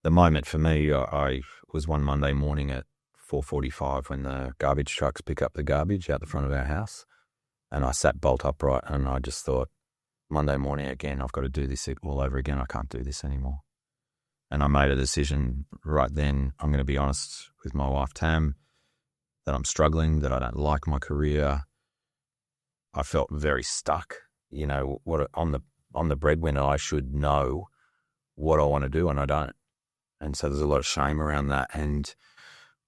the moment for me, I was one Monday morning at 4:45 when the garbage trucks pick up the garbage out the front of our house, and I sat bolt upright and I just thought, Monday morning again, I've got to do this all over again. I can't do this anymore. And I made a decision right then. I'm going to be honest with my wife, Tam, that I'm struggling, that I don't like my career. I felt very stuck. You know, on the breadwinner, I should know what I want to do, and I don't. And so there's a lot of shame around that. And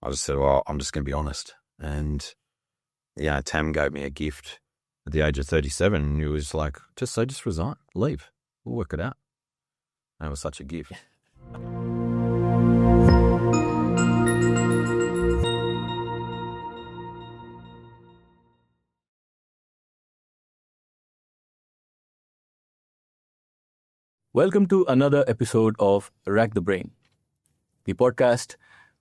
I just said, well, I'm just going to be honest. And yeah, Tam gave me a gift at the age of 37. And he was like, just resign, leave. We'll work it out. And it was such a gift. Welcome to another episode of Rack the Brain, the podcast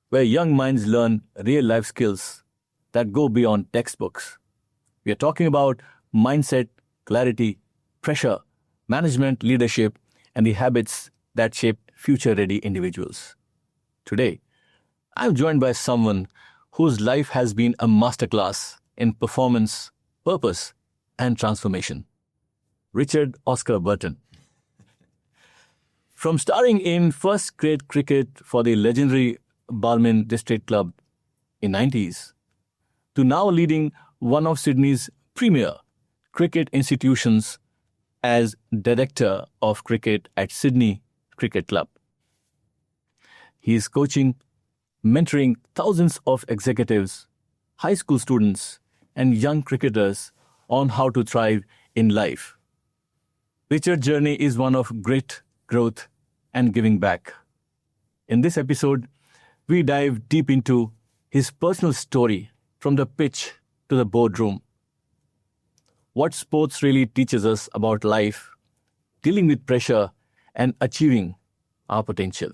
where young minds learn real-life skills that go beyond textbooks. We are talking about mindset, clarity, pressure, management, leadership, and the habits that shape future-ready individuals. Today, I'm joined by someone whose life has been a masterclass in performance, purpose, and transformation. Richard Oscar Burton. From starring in first-grade cricket for the legendary Balmain District Club in 90s, to now leading one of Sydney's premier cricket institutions as Director of Cricket at Sydney Cricket Club. He is coaching, mentoring thousands of executives, high school students, and young cricketers on how to thrive in life. Richard's journey is one of grit, growth, and giving back. In this episode, we dive deep into his personal story from the pitch to the boardroom. What sports really teaches us about life, dealing with pressure, and achieving our potential.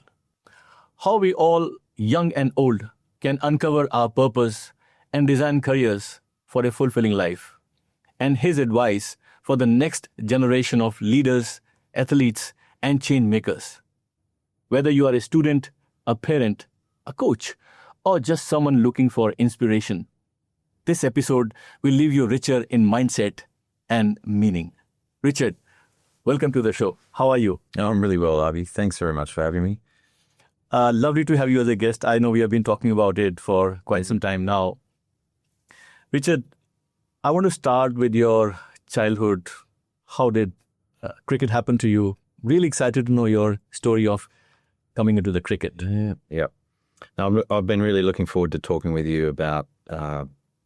How we all, young and old, can uncover our purpose and design careers for a fulfilling life. And his advice for the next generation of leaders, athletes, and change makers. Whether you are a student, a parent, a coach, or just someone looking for inspiration, this episode will leave you richer in mindset and meaning. Richard, welcome to the show. How are you? Oh, I'm really well, Avi. Thanks very much for having me. Lovely to have you as a guest. I know we have been talking about it for quite some time now. Richard, I want to start with your childhood. How did cricket happen to you? Really excited to know your story of coming into the cricket. Yeah. Now, I've been really looking forward to talking with you about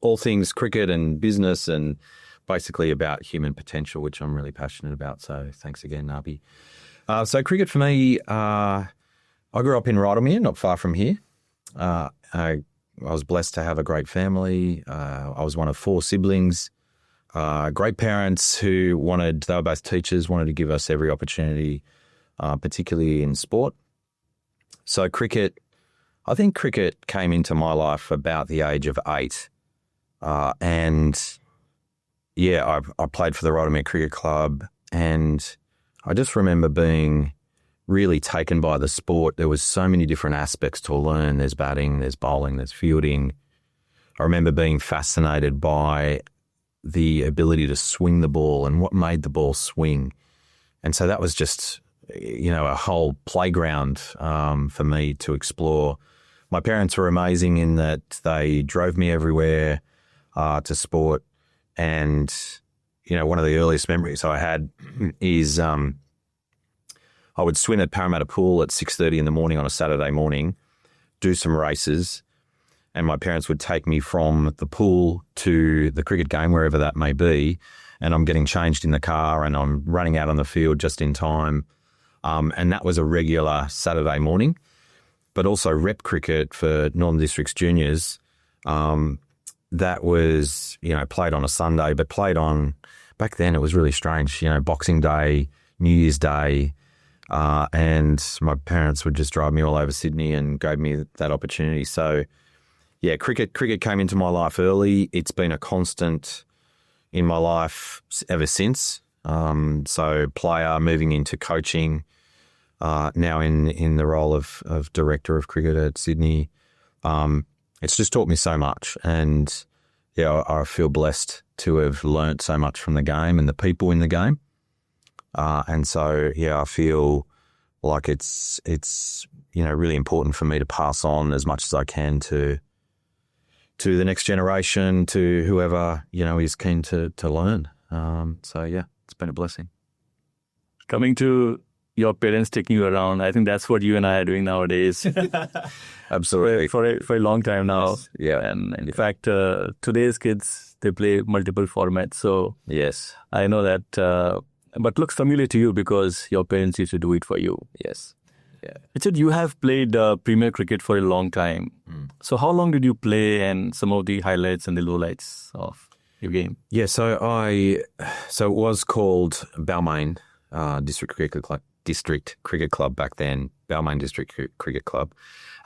all things cricket and business and basically about human potential, which I'm really passionate about. So thanks again, Nabi. So cricket for me, I grew up in Rydalmere, not far from here. I was blessed to have a great family. I was one of four siblings. Great parents who they were both teachers, wanted to give us every opportunity, particularly in sport. So I think cricket came into my life about the age of 8. And yeah, I played for the Rydalmere Cricket Club, and I just remember being really taken by the sport. There was so many different aspects to learn. There's batting, there's bowling, there's fielding. I remember being fascinated by the ability to swing the ball and what made the ball swing. And so that was just, a whole playground for me to explore. My parents were amazing in that they drove me everywhere to sport. And, one of the earliest memories I had is I would swim at Parramatta Pool at 6:30 in the morning on a Saturday morning, do some races, and my parents would take me from the pool to the cricket game, wherever that may be, and I'm getting changed in the car and I'm running out on the field just in time. And that was a regular Saturday morning, but also rep cricket for Northern Districts juniors. That was, played on a Sunday, but played on, back then it was really strange, Boxing Day, New Year's Day, and my parents would just drive me all over Sydney and gave me that opportunity. So yeah, cricket came into my life early. It's been a constant in my life ever since. So player, moving into coaching, now in the role of director of cricket at Sydney. It's just taught me so much, and I feel blessed to have learnt so much from the game and the people in the game. And so, I feel like it's really important for me to pass on as much as I can to the next generation, to whoever, is keen to learn. It's been a blessing. Coming to your parents taking you around, I think that's what you and I are doing nowadays. Absolutely. For a long time now. Yes. Yeah. And in fact, today's kids, they play multiple formats. So yes, I know that, but looks familiar to you because your parents used to do it for you. Yes. Yeah. Richard, you have played Premier Cricket for a long time. So how long did you play, and some of the highlights and the lowlights of your game? Yeah, so it was called Balmain District Cricket Club back then, Balmain District Cricket Club.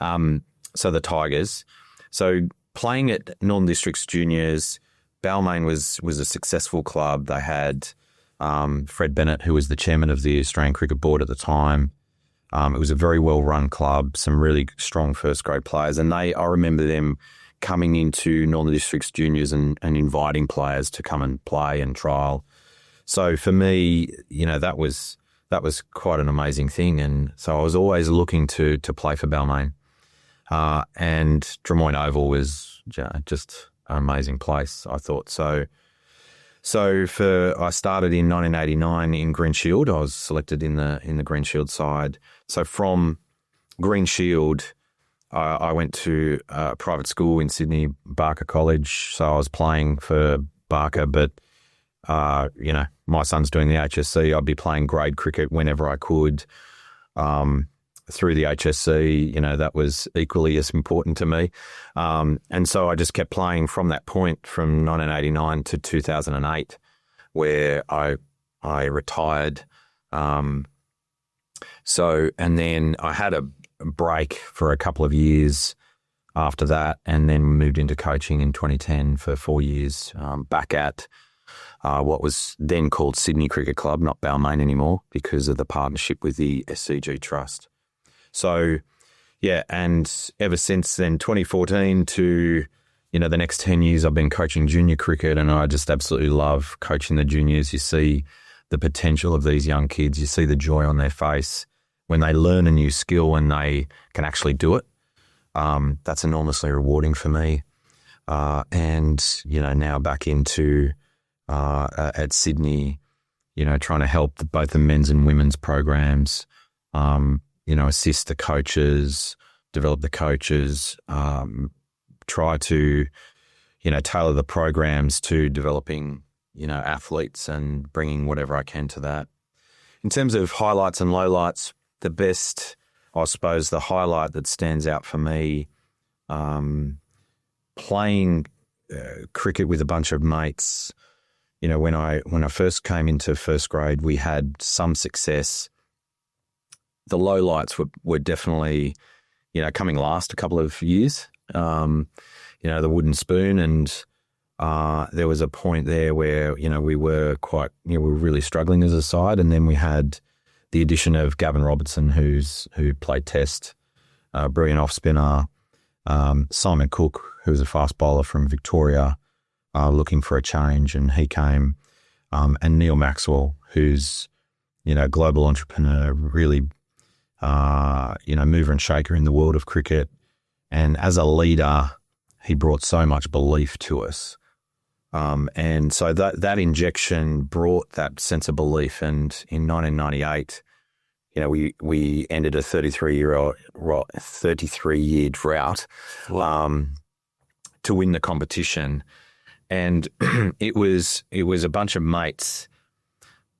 So the Tigers. So playing at Northern Districts Juniors, Balmain was a successful club. They had Fred Bennett, who was the chairman of the Australian Cricket Board at the time. It was a very well-run club, some really strong first-grade players. And I remember them coming into Northern Districts Juniors and inviting players to come and play and trial. So for me, that was quite an amazing thing. And so I was always looking to play for Balmain. And Drummoyne Oval was just an amazing place, I thought. So I started in 1989 in Green Shield. I was selected in the Green Shield side. So from Green Shield, I went to a private school in Sydney, Barker College. So I was playing for Barker, but my son's doing the HSC. I'd be playing grade cricket whenever I could. Through the HSC, that was equally as important to me. And so I just kept playing from that point, from 1989 to 2008, where I retired. And then I had a break for a couple of years after that, and then moved into coaching in 2010 for 4 years, back at what was then called Sydney Cricket Club, not Balmain anymore, because of the partnership with the SCG Trust. So, and ever since then, 2014 to, the next 10 years, I've been coaching junior cricket, and I just absolutely love coaching the juniors. You see the potential of these young kids. You see the joy on their face when they learn a new skill and they can actually do it. That's enormously rewarding for me. And, now back into at Sydney, trying to help both the men's and women's programs, assist the coaches, develop the coaches, try to, tailor the programs to developing, athletes and bringing whatever I can to that. In terms of highlights and lowlights, the best, I suppose, the highlight that stands out for me, playing cricket with a bunch of mates. When I first came into first grade, we had some success. The lowlights were definitely, coming last a couple of years. The wooden spoon, and there was a point there where we were we were really struggling as a side, and then we had the addition of Gavin Robertson, who played Test, brilliant off spinner. Simon Cook, who was a fast bowler from Victoria, looking for a change, and he came. And Neil Maxwell, who's global entrepreneur, really mover and shaker in the world of cricket. And as a leader, he brought so much belief to us. And so that injection brought that sense of belief. And in 1998, we ended a 33-year drought to win the competition. And it was a bunch of mates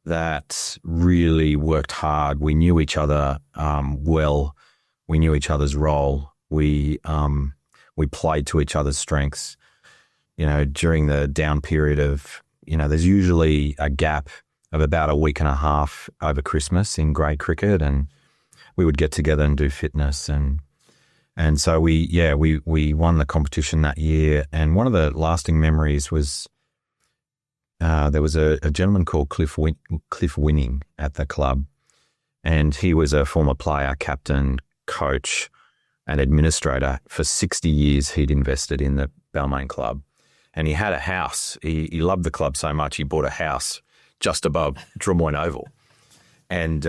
that really worked hard. We knew each other well. We knew each other's role. We played to each other's strengths. During the down period of, there's usually a gap of about a week and a half over Christmas in grade cricket, and we would get together and do fitness, and so we won the competition that year. And one of the lasting memories was there was a gentleman called Cliff Winning at the club, And he was a former player, captain, coach, and administrator. For 60 years, he'd invested in the Balmain club. And he had a house. He loved the club so much, he bought a house just above Drummoyne Oval. And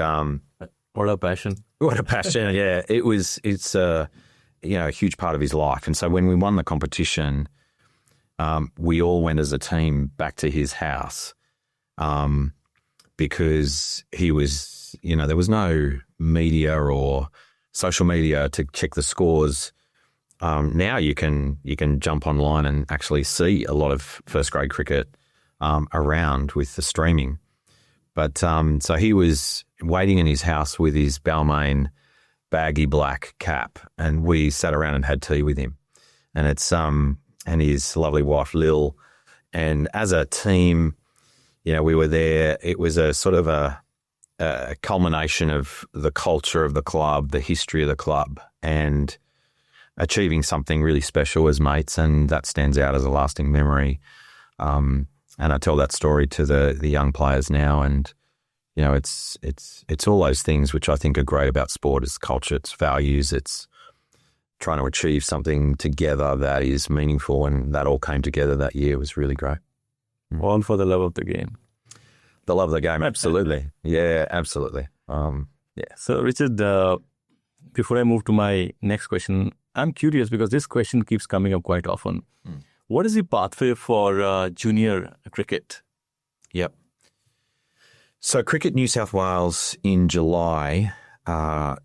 what a passion. What a passion, yeah. It's a huge part of his life. And so when we won the competition, we all went as a team back to his house because he was, there was no media or social media to check the scores. Now you can jump online and actually see a lot of first grade cricket around with the streaming. But so he was waiting in his house with his Balmain baggy black cap, and we sat around and had tea with him, and and his lovely wife Lil, and as a team, we were there. It was a sort of a culmination of the culture of the club, the history of the club, and achieving something really special as mates, and that stands out as a lasting memory. And I tell that story to the young players now, and it's all those things which I think are great about sport. It's culture, it's values, it's trying to achieve something together that is meaningful, and that all came together that year. It was really great. All for the love of the game. The love of the game, absolutely. Yeah, absolutely. So, Richard, before I move to my next question, I'm curious because this question keeps coming up quite often. What is the pathway for junior cricket? Yep. So Cricket New South Wales in July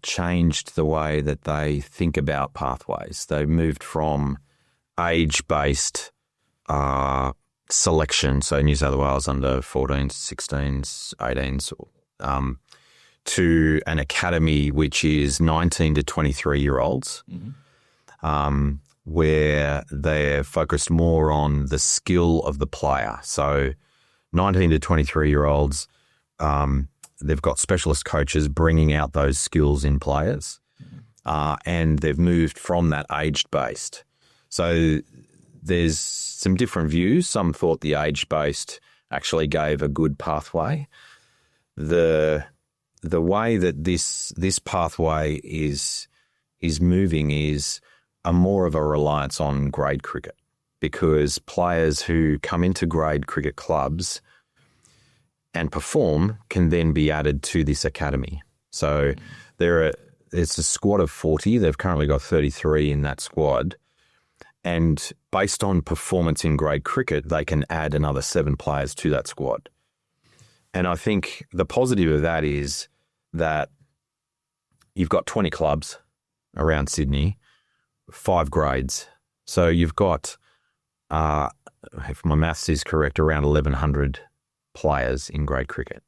changed the way that they think about pathways. They moved from age-based selection, so New South Wales under 14s, 16s, 18s, to an academy which is 19 to 23-year-olds, where they're focused more on the skill of the player. So 19 to 23-year-olds, they've got specialist coaches bringing out those skills in players, and they've moved from that age-based. So there's some different views. Some thought the age-based actually gave a good pathway. The way that this pathway is moving is a more of a reliance on grade cricket, because players who come into grade cricket clubs and perform can then be added to this academy. So it's a squad of 40. They've currently got 33 in that squad. And based on performance in grade cricket, they can add another 7 players to that squad. And I think the positive of that is that you've got 20 clubs around Sydney, 5 grades. So you've got, if my maths is correct, around 1,100 players in grade cricket.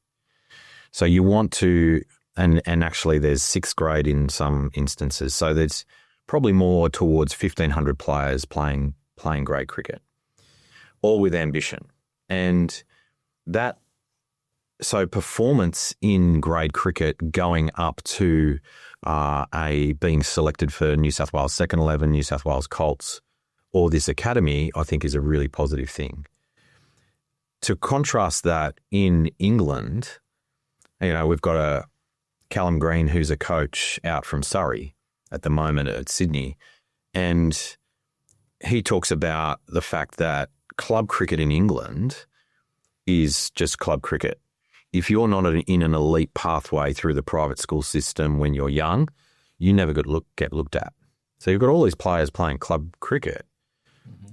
So you want to, and actually there's 6th grade in some instances. So there's probably more towards 1,500 players playing grade cricket, all with ambition. And so performance in grade cricket going up to being selected for New South Wales Second 11, New South Wales Colts, or this academy, I think is a really positive thing. To contrast that in England, we've got a Callum Green who's a coach out from Surrey at the moment at Sydney, and he talks about the fact that club cricket in England is just club cricket. If you're not in an elite pathway through the private school system when you're young, you never get looked at. So you've got all these players playing club cricket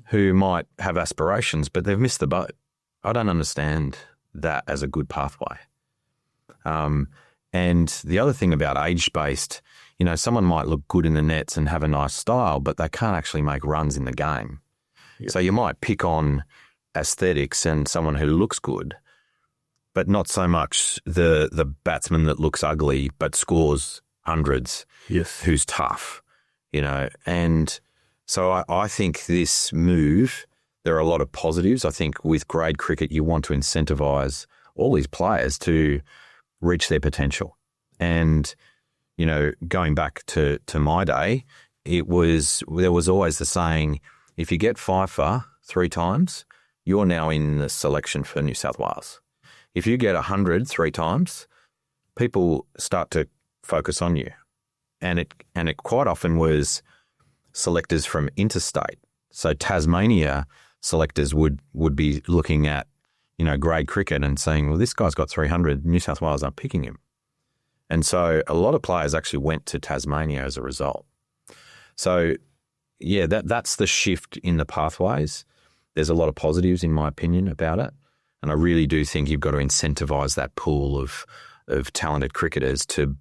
who might have aspirations, but they've missed the boat. I don't understand that as a good pathway. And the other thing about age-based, someone might look good in the nets and have a nice style, but they can't actually make runs in the game. Yep. So you might pick on aesthetics and someone who looks good, but not so much the batsman that looks ugly but scores hundreds, yes, who's tough, And so I think this move, there are a lot of positives. I think with grade cricket, you want to incentivise all these players to reach their potential. And, going back to my day, there was always the saying, if you get FIFA 3 times, you're now in the selection for New South Wales. If you get 100 3 times, people start to focus on you. And it quite often was selectors from interstate. So Tasmania selectors would be looking at, grade cricket and saying, well, this guy's got 300, New South Wales aren't picking him. And so a lot of players actually went to Tasmania as a result. So, yeah, that's the shift in the pathways. There's a lot of positives, in my opinion, about it. And I really do think you've got to incentivise that pool of talented cricketers to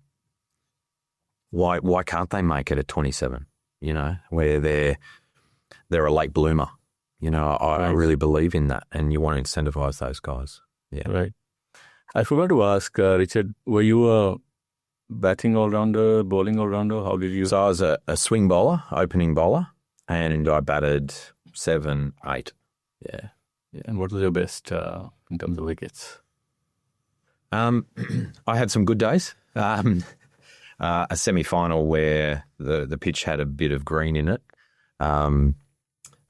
why can't they make it at 27, where they're a late bloomer. I really believe in that, and you want to incentivise those guys. Yeah. Right. I forgot to ask, Richard, were you a batting all-rounder, bowling all-rounder? How did you? So I was a swing bowler, opening bowler, and I batted 7, 8. Yeah. And what was your best in terms of wickets? I had some good days. A semi-final where the pitch had a bit of green in it.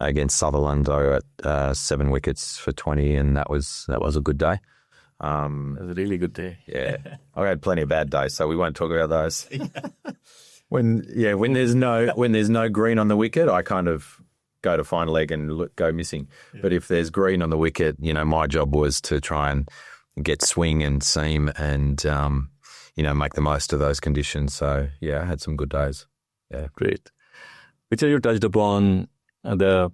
Against Sutherland, I got 7 wickets for 20, and that was a good day. It was a really good day. Yeah, I had plenty of bad days, so we won't talk about those. When there's no green on the wicket, I kind of go to fine leg and go missing. Yeah. But if there's green on the wicket, my job was to try and get swing and seam and make the most of those conditions. So yeah, I had some good days. Yeah, great. Richard, you touched upon the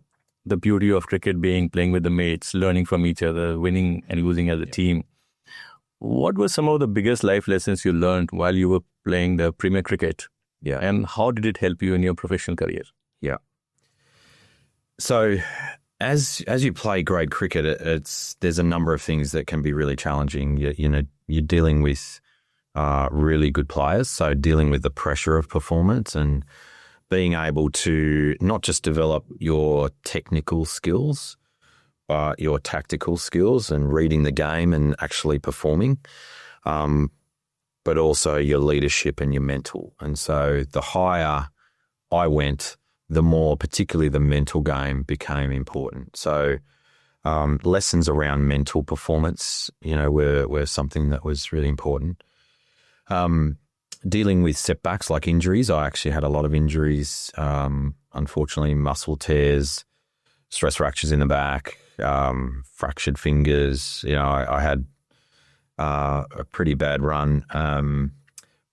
beauty of cricket being playing with the mates, learning from each other, winning and losing as a team. What were some of the biggest life lessons you learned while you were playing the Premier Cricket? Yeah. And how did it help you in your professional career? Yeah. So as you play grade cricket, there's a number of things that can be really challenging. You're dealing with really good players, so dealing with the pressure of performance and being able to not just develop your technical skills, but your tactical skills and reading the game and actually performing, but also your leadership and your mental. And so the higher I went, the more particularly the mental game became important. So lessons around mental performance, were something that was really important. Dealing with setbacks like injuries. I actually had a lot of injuries, unfortunately, muscle tears, stress fractures in the back, fractured fingers. I had a pretty bad run.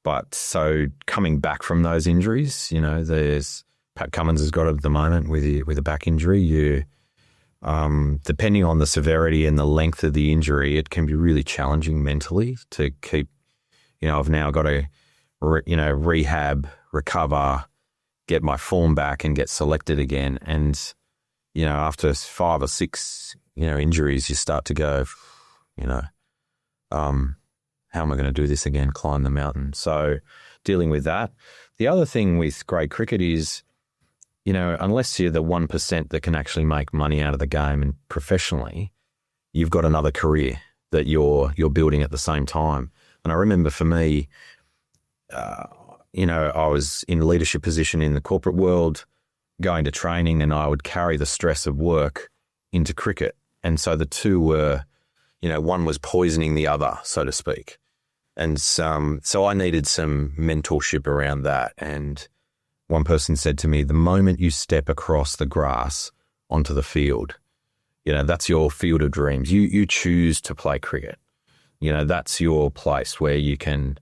But so coming back from those injuries, there's Pat Cummins has got it at the moment with a back injury. You, depending on the severity and the length of the injury, it can be really challenging mentally to keep. I've now got to rehab, recover, get my form back and get selected again. And, after 5 or 6, injuries, you start to go, how am I going to do this again, climb the mountain? So dealing with that. The other thing with grade cricket is, unless you're the 1% that can actually make money out of the game and professionally, you've got another career that you're building at the same time. And I remember for me, I was in a leadership position in the corporate world, going to training, and I would carry the stress of work into cricket. And so the two were, one was poisoning the other, so to speak. And so I needed some mentorship around that. And one person said to me, the moment you step across the grass onto the field, that's your field of dreams. You choose to play cricket. That's your place where you can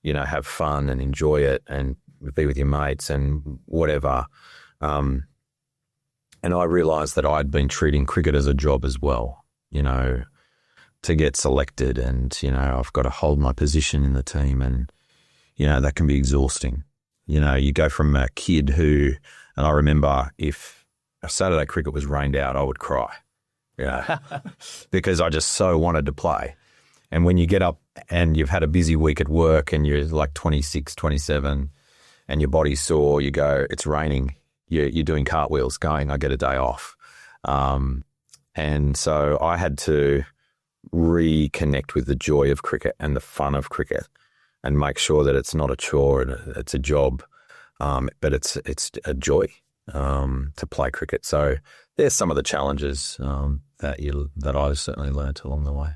have fun and enjoy it and be with your mates and whatever. And I realised that I'd been treating cricket as a job as well, to get selected and, I've got to hold my position in the team and, that can be exhausting. You go from a kid and I remember if a Saturday cricket was rained out, I would cry, because I just so wanted to play. And when you get up and you've had a busy week at work and you're like 26, 27 and your body's sore, you go, it's raining, you're doing cartwheels going, I get a day off. And so I had to reconnect with the joy of cricket and the fun of cricket and make sure that it's not a chore and it's a job, but it's a joy to play cricket. So there's some of the challenges that I certainly learnt along the way.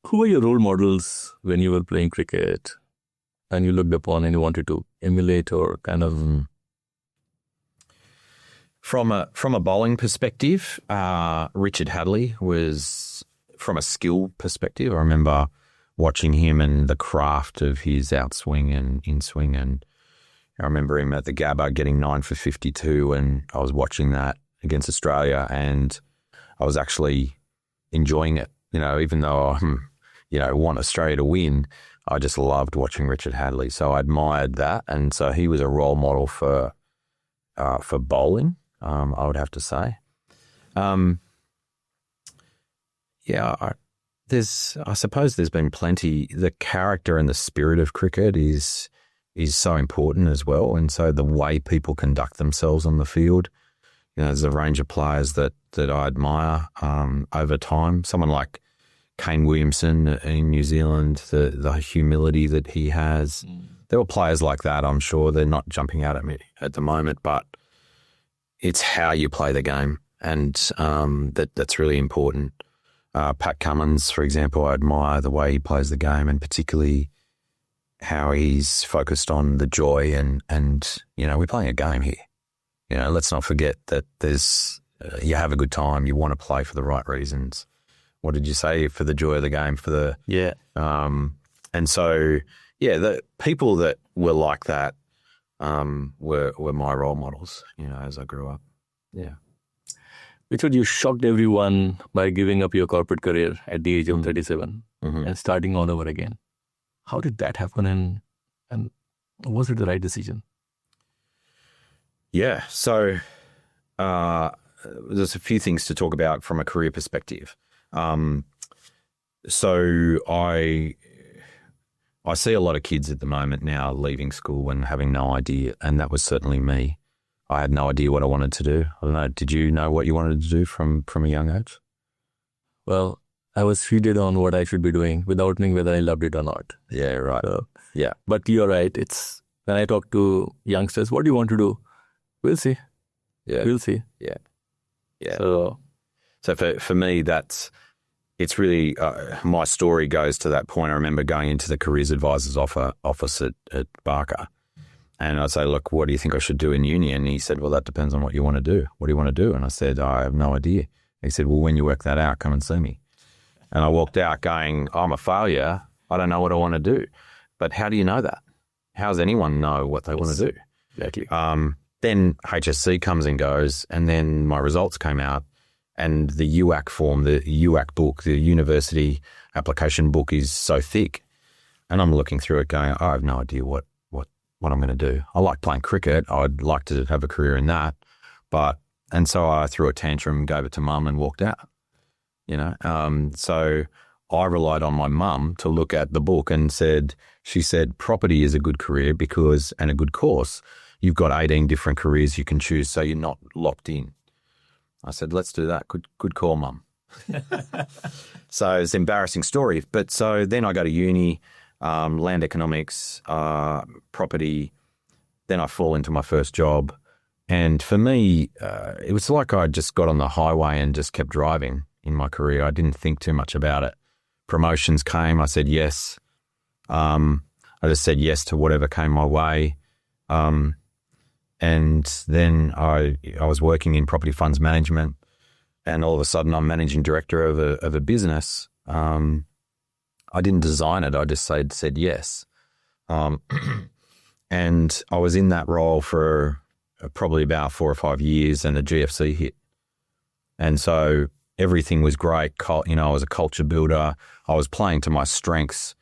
Who were your role models when you were playing cricket and you looked upon and you wanted to emulate or kind of... From a bowling perspective, Richard Hadley was, from a skill perspective, I remember watching him and the craft of his outswing and inswing, and I remember him at the Gabba getting 9 for 52, and I was watching that against Australia and I was actually enjoying it, even though I, want Australia to win. I just loved watching Richard Hadley. So I admired that. And so he was a role model for bowling, I would have to say. I suppose there's been plenty. The character and the spirit of cricket is so important as well. And so the way people conduct themselves on the field, there's a range of players that I admire over time. Someone like Kane Williamson in New Zealand, the humility that he has. There were players like that, I'm sure. They're not jumping out at me at the moment, but it's how you play the game, and that's really important. Pat Cummins, for example, I admire the way he plays the game, and particularly how he's focused on the joy and we're playing a game here. Let's not forget that you have a good time, you want to play for the right reasons. What did you say? For the joy of the game, and so, the people that were like that were my role models, as I grew up. Yeah. Which you shocked everyone by giving up your corporate career at the age of 37 and starting all over again. How did that happen, and was it the right decision? Yeah. So there's a few things to talk about from a career perspective. So I see a lot of kids at the moment now leaving school and having no idea, and that was certainly me. I had no idea what I wanted to do. I don't know. Did you know what you wanted to do from a young age? Well, I was feeded on what I should be doing without knowing whether I loved it or not. Yeah, right. So, but you're right. It's when I talk to youngsters, what do you want to do? We'll see. Yeah. We'll see. Yeah. Yeah. So for me, it's really, my story goes to that point. I remember going into the careers advisors office at Barker, and I'd say, look, what do you think I should do in uni? And he said, well, that depends on what you want to do. What do you want to do? And I said, I have no idea. He said, well, when you work that out, come and see me. And I walked out going, I'm a failure. I don't know what I want to do. But how do you know that? How does anyone know what they want to do? Exactly. Then HSC comes and goes, and then my results came out, and the UAC form, the UAC book, the university application book is so thick. And I'm looking through it going, I have no idea what I'm going to do. I like playing cricket. I'd like to have a career in that. And so I threw a tantrum, gave it to mum and walked out, So I relied on my mum to look at the book and she said, property is a good career and a good course. You've got 18 different careers you can choose, so you're not locked in. I said, let's do that. Good call, mum. So it's an embarrassing story. But so then I go to uni, land economics, property. Then I fall into my first job. And for me, it was like I just got on the highway and just kept driving in my career. I didn't think too much about it. Promotions came. I said yes. I just said yes to whatever came my way. And then I was working in property funds management, and all of a sudden I'm managing director of a business. I didn't design it. I just said yes. And I was in that role for probably about 4 or 5 years, and the GFC hit. And so everything was great. I was a culture builder. I was playing to my strengths.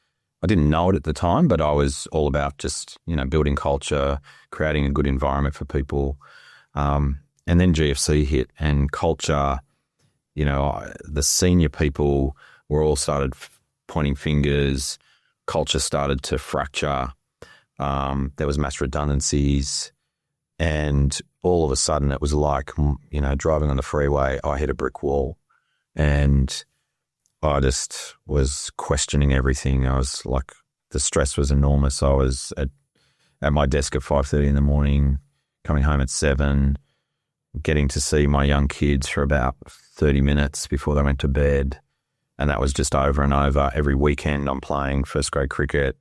I didn't know it at the time, but I was all about just, building culture, creating a good environment for people. And then GFC hit, and culture, the senior people were all started pointing fingers. Culture started to fracture. There was mass redundancies. And all of a sudden it was like, driving on the freeway, I hit a brick wall, and I just was questioning everything. I was like, the stress was enormous. I was at my desk at 5:30 in the morning, coming home at 7, getting to see my young kids for about 30 minutes before they went to bed. And that was just over and over. Every weekend I'm playing first grade cricket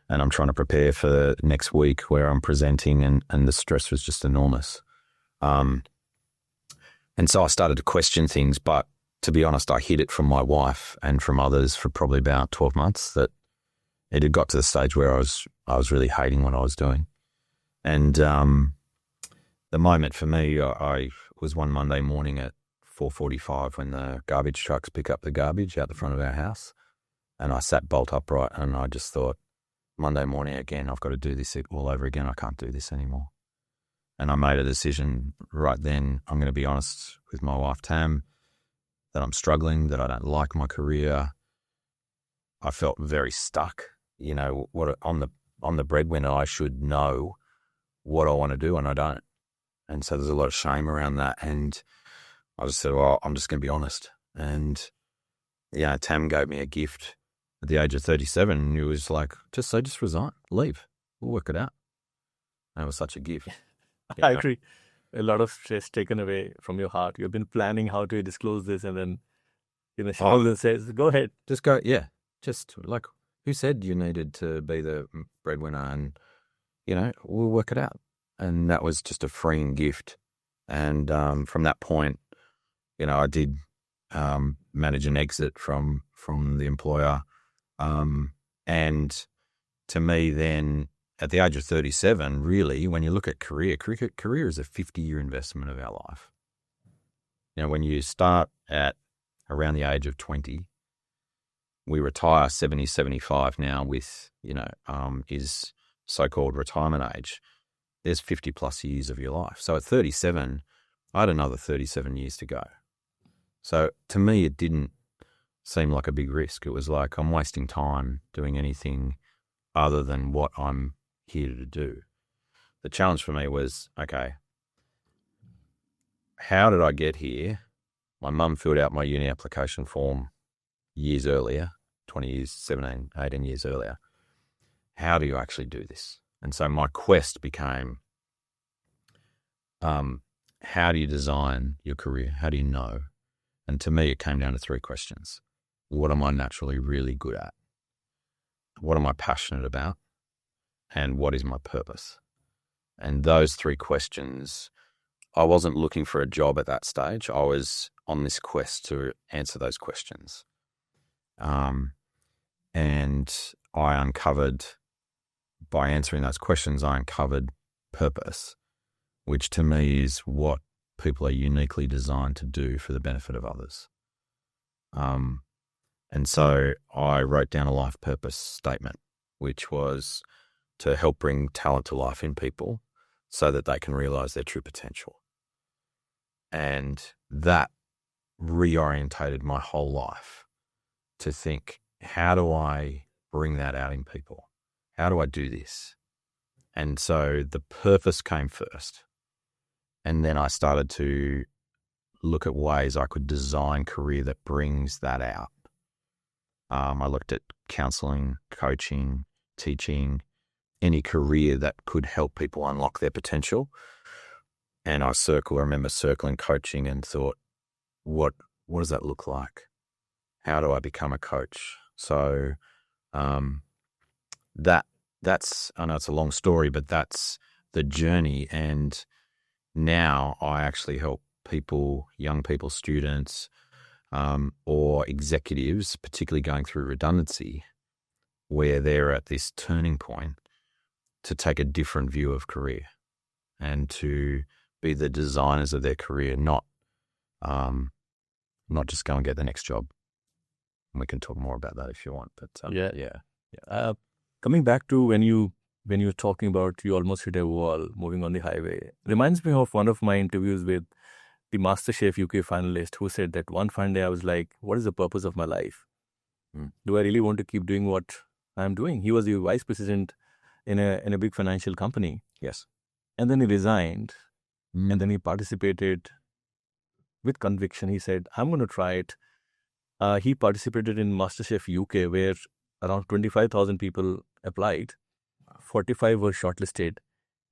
and I'm trying to prepare for next week where I'm presenting, and the stress was just enormous. And so I started to question things, but to be honest, I hid it from my wife and from others for probably about 12 months, that it had got to the stage where I was really hating what I was doing. And the moment for me, I was one Monday morning at 4:45 when the garbage trucks pick up the garbage out the front of our house, and I sat bolt upright and I just thought, Monday morning again, I've got to do this all over again. I can't do this anymore. And I made a decision right then. I'm going to be honest with my wife, Tam, that I'm struggling, that I don't like my career. I felt very stuck. You know, on the breadwinner, I should know what I want to do, and I don't. And so there's a lot of shame around that. And I just said, well, I'm just going to be honest. And yeah, Tam gave me a gift at the age of 37. It was like, just resign, leave. We'll work it out. And it was such a gift. I agree. A lot of stress taken away from your heart. You've been planning how to disclose this, and then Sheldon says, go ahead. Just go, yeah. Just like, who said you needed to be the breadwinner? And, we'll work it out. And that was just a freeing gift. And from that point, I did manage an exit from the employer. And to me then, at the age of 37, really, when you look at career is a 50-year investment of our life. When you start at around the age of 20, we retire 70, 75 now with, is so-called retirement age. There's 50 plus years of your life. So at 37, I had another 37 years to go. So to me, it didn't seem like a big risk. It was like, I'm wasting time doing anything other than what I'm here to do. The challenge for me was, okay, how did I get here? My mum filled out my uni application form years earlier, 20 years, 17, 18 years earlier. How do you actually do this? And so my quest became, how do you design your career? How do you know? And to me, it came down to three questions. What am I naturally really good at? What am I passionate about? And what is my purpose? And those three questions, I wasn't looking for a job at that stage. I was on this quest to answer those questions. And I uncovered, by answering those questions, I uncovered purpose, which to me is what people are uniquely designed to do for the benefit of others. And so I wrote down a life purpose statement, which was to help bring talent to life in people so that they can realize their true potential. And that reorientated my whole life to think, how do I bring that out in people? How do I do this? And so the purpose came first. And then I started to look at ways I could design career that brings that out. I looked at counseling, coaching, teaching, any career that could help people unlock their potential. And I remember circling coaching and thought, what does that look like? How do I become a coach? So that's, I know it's a long story, but that's the journey. And now I actually help people, young people, students, or executives, particularly going through redundancy, where they're at this turning point, to take a different view of career and to be the designers of their career, not just go and get the next job. And we can talk more about that if you want. But yeah. Coming back to when you're talking about you almost hit a wall moving on the highway, reminds me of one of my interviews with the MasterChef UK finalist, who said that one fine day I was like, what is the purpose of my life? Do I really want to keep doing what I'm doing? He was the vice president in a big financial company. Yes. And then he resigned, and then he participated with conviction. He said, I'm going to try it. He participated in MasterChef UK, where around 25,000 people applied. 45 were shortlisted,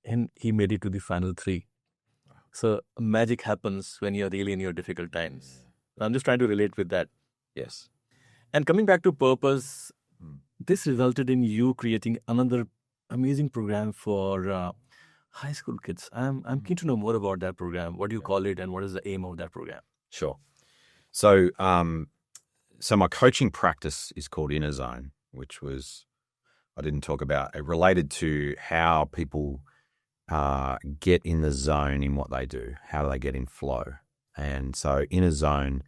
and he made it to the final 3. So magic happens when you're really in your difficult times. I'm just trying to relate with that. Yes. And coming back to purpose, this resulted in you creating another amazing program for high school kids. I'm keen to know more about that program. What do you call it, and what is the aim of that program? Sure. So, so my coaching practice is called Inner Zone, which was, I didn't talk about, it related to how people get in the zone in what they do. How do they get in flow? And so Inner Zone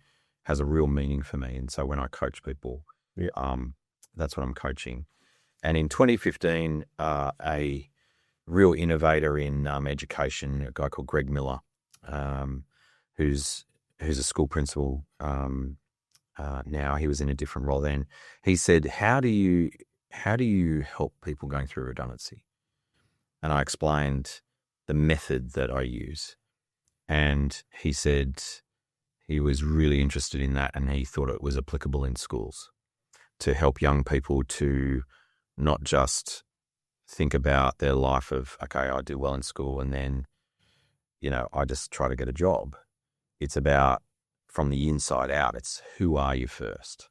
has a real meaning for me. And so when I coach people, that's what I'm coaching. And in 2015, a real innovator in education, a guy called Greg Miller, who's a school principal now. He was in a different role then. He said, how do you help people going through redundancy? And I explained the method that I use. And he said he was really interested in that, and he thought it was applicable in schools to help young people to not just think about their life of, okay, I do well in school and then, I just try to get a job. It's about from the inside out. It's who are you first?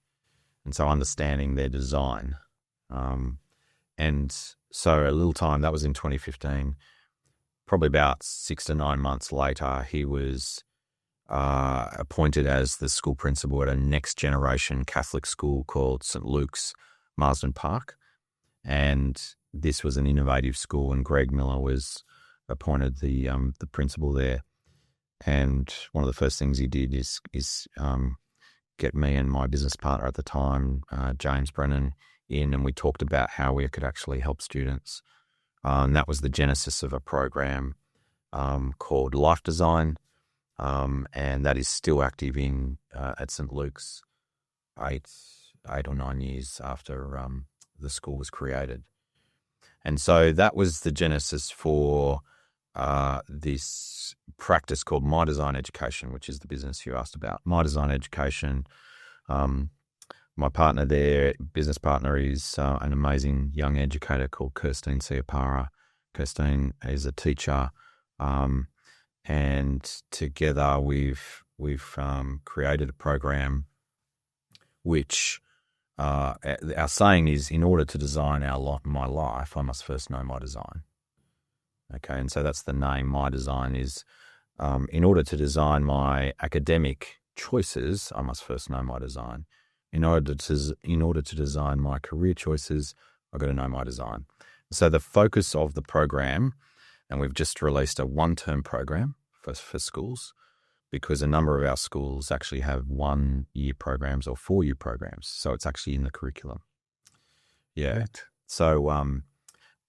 And so understanding their design. And so a little time, that was in 2015, probably about 6 to 9 months later, he was appointed as the school principal at a next generation Catholic school called St. Luke's, Marsden Park. And this was an innovative school, and Greg Miller was appointed the principal there. And one of the first things he did is get me and my business partner at the time, James Brennan, in, and we talked about how we could actually help students. And that was the genesis of a program called Life Design, and that is still active at St. Luke's 8 or 9 years after the school was created. And so that was the genesis for this practice called My Design Education, which is the business you asked about. My Design Education. My partner there, business partner, is an amazing young educator called Kirstine Siapara. Kirstine is a teacher, and together we've created a program which our saying is, in order to design my life, I must first know my design. Okay, and so that's the name. My Design is, in order to design my academic choices, I must first know my design. In order to design my career choices, I've got to know my design. So the focus of the program, and we've just released a 1-term program for schools, because a number of our schools actually have 1-year programs or 4-year programs. So it's actually in the curriculum. Yeah. Right. So,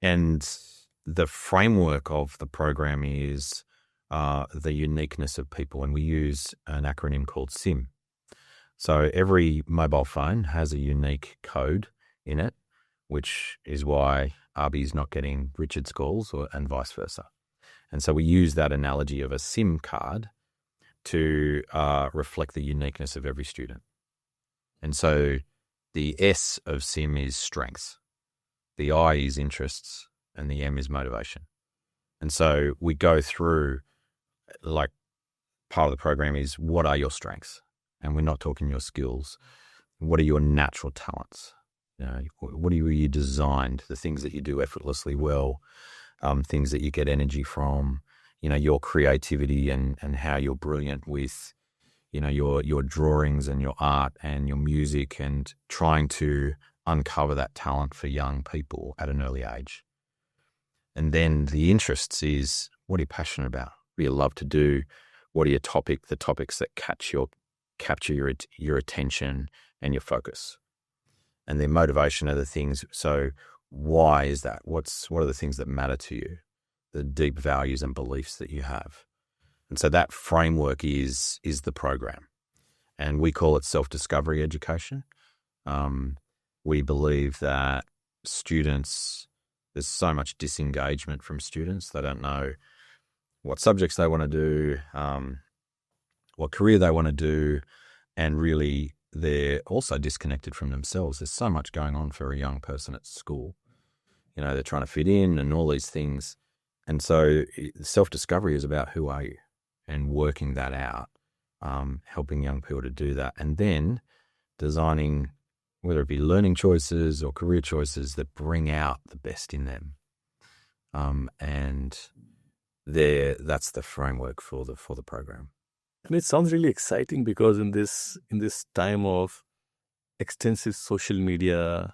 and the framework of the program is the uniqueness of people, and we use an acronym called SIM. So every mobile phone has a unique code in it, which is why Arby's not getting Richard's calls and vice versa. And so we use that analogy of a SIM card to reflect the uniqueness of every student. And so the S of SIM is strengths, the I is interests, and the M is motivation. And so we go through, like, part of the program is, what are your strengths? And we're not talking your skills. What are your natural talents? What are you designed, the things that you do effortlessly well, things that you get energy from, your creativity and how you're brilliant with, your drawings and your art and your music, and trying to uncover that talent for young people at an early age. And then the interests is, what are you passionate about? What do you love to do? What are the topics that capture your attention and your focus? And their motivation are the things. So why is that? What are the things that matter to you? The deep values and beliefs that you have. And so that framework is the program. And we call it self-discovery education. We believe that there's so much disengagement from students. They don't know what subjects they want to do, what career they want to do, and really they're also disconnected from themselves. There's so much going on for a young person at school. They're trying to fit in and all these things. And so self-discovery is about who are you, and working that out, helping young people to do that, and then designing whether it be learning choices or career choices that bring out the best in them. And that's the framework for the program. And it sounds really exciting because in this time of extensive social media,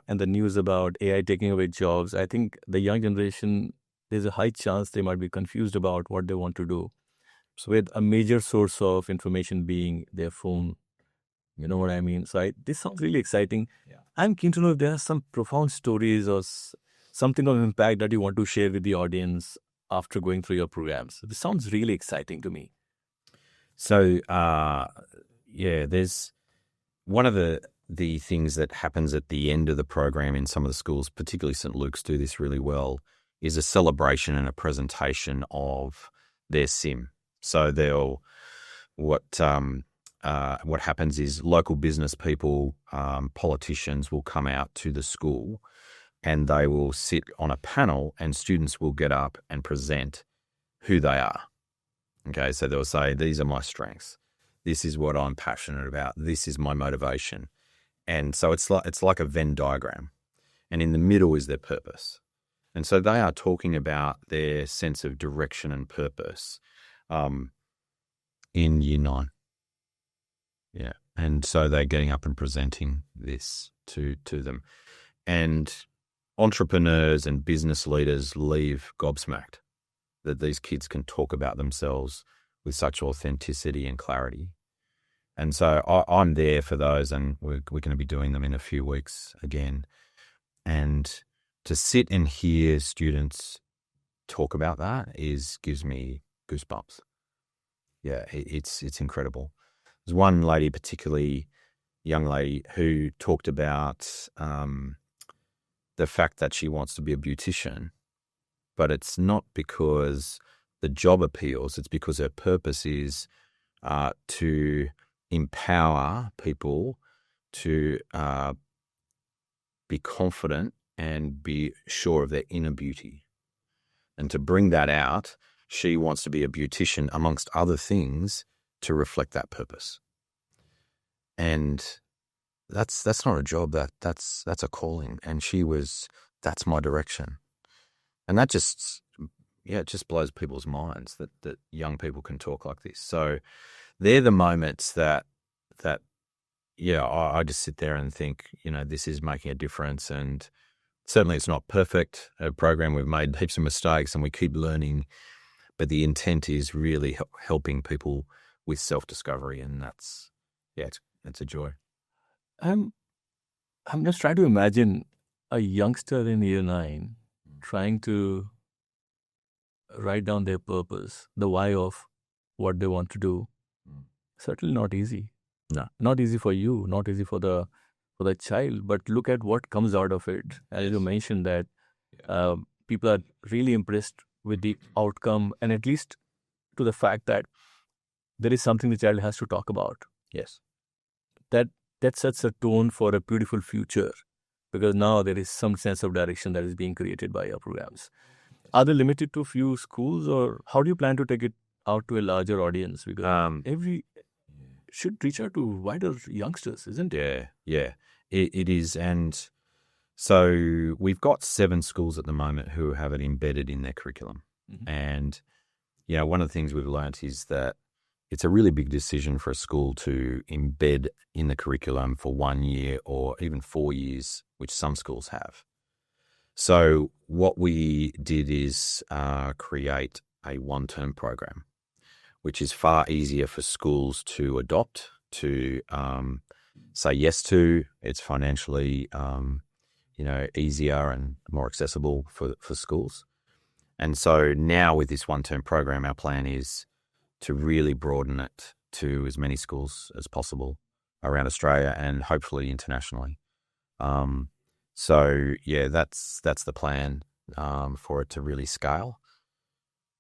and the news about AI taking away jobs, I think the young generation, there's a high chance they might be confused about what they want to do. So with a major source of information being their phone, you know what I mean? So this sounds really exciting. Yeah. I'm keen to know if there are some profound stories or something of impact that you want to share with the audience after going through your programs. This sounds really exciting to me. So, there's one of the things that happens at the end of the program in some of the schools, particularly St. Luke's do this really well, is a celebration and a presentation of their sim. So what happens is local business people, politicians will come out to the school and they will sit on a panel and students will get up and present who they are. Okay, so they'll say, these are my strengths. This is what I'm passionate about. This is my motivation. And so it's like a Venn diagram. And in the middle is their purpose. And so they are talking about their sense of direction and purpose in year 9. Yeah. And so they're getting up and presenting this to them. And entrepreneurs and business leaders leave gobsmacked that these kids can talk about themselves with such authenticity and clarity. And so I'm there for those, and we're going to be doing them in a few weeks again. And to sit and hear students talk about that gives me goosebumps. Yeah, it's incredible. There's one lady, particularly young lady, who talked about the fact that she wants to be a beautician, but it's not because the job appeals. It's because her purpose is to empower people to be confident and be sure of their inner beauty. And to bring that out, she wants to be a beautician, amongst other things, to reflect that purpose. And that's not a job, that's a calling. And that's my direction. And that just blows people's minds that young people can talk like this. So they're the moments that I just sit there and think, this is making a difference. And certainly it's not perfect. A program, we've made heaps of mistakes and we keep learning, but the intent is really helping people with self-discovery. And that's a joy. I'm just trying to imagine a youngster in year 9 trying to write down their purpose, the why of what they want to do. Certainly not easy. No. Not easy for you, not easy for the child, but look at what comes out of it. As you mentioned that people are really impressed with the outcome, and at least to the fact that there is something the child has to talk about. Yes. That sets a tone for a beautiful future, because now there is some sense of direction that is being created by your programs. Are they limited to a few schools, or how do you plan to take it out to a larger audience? Because should reach out to wider youngsters, isn't it? Yeah, it is. And so we've got 7 schools at the moment who have it embedded in their curriculum. Mm-hmm. And, one of the things we've learned is that it's a really big decision for a school to embed in the curriculum for 1 year or even 4 years, which some schools have. So what we did is create a 1-term program, which is far easier for schools to adopt, to say yes to. It's financially, easier and more accessible for schools. And so now with this 1-term program, our plan is to really broaden it to as many schools as possible around Australia and hopefully internationally. That's the plan for it to really scale.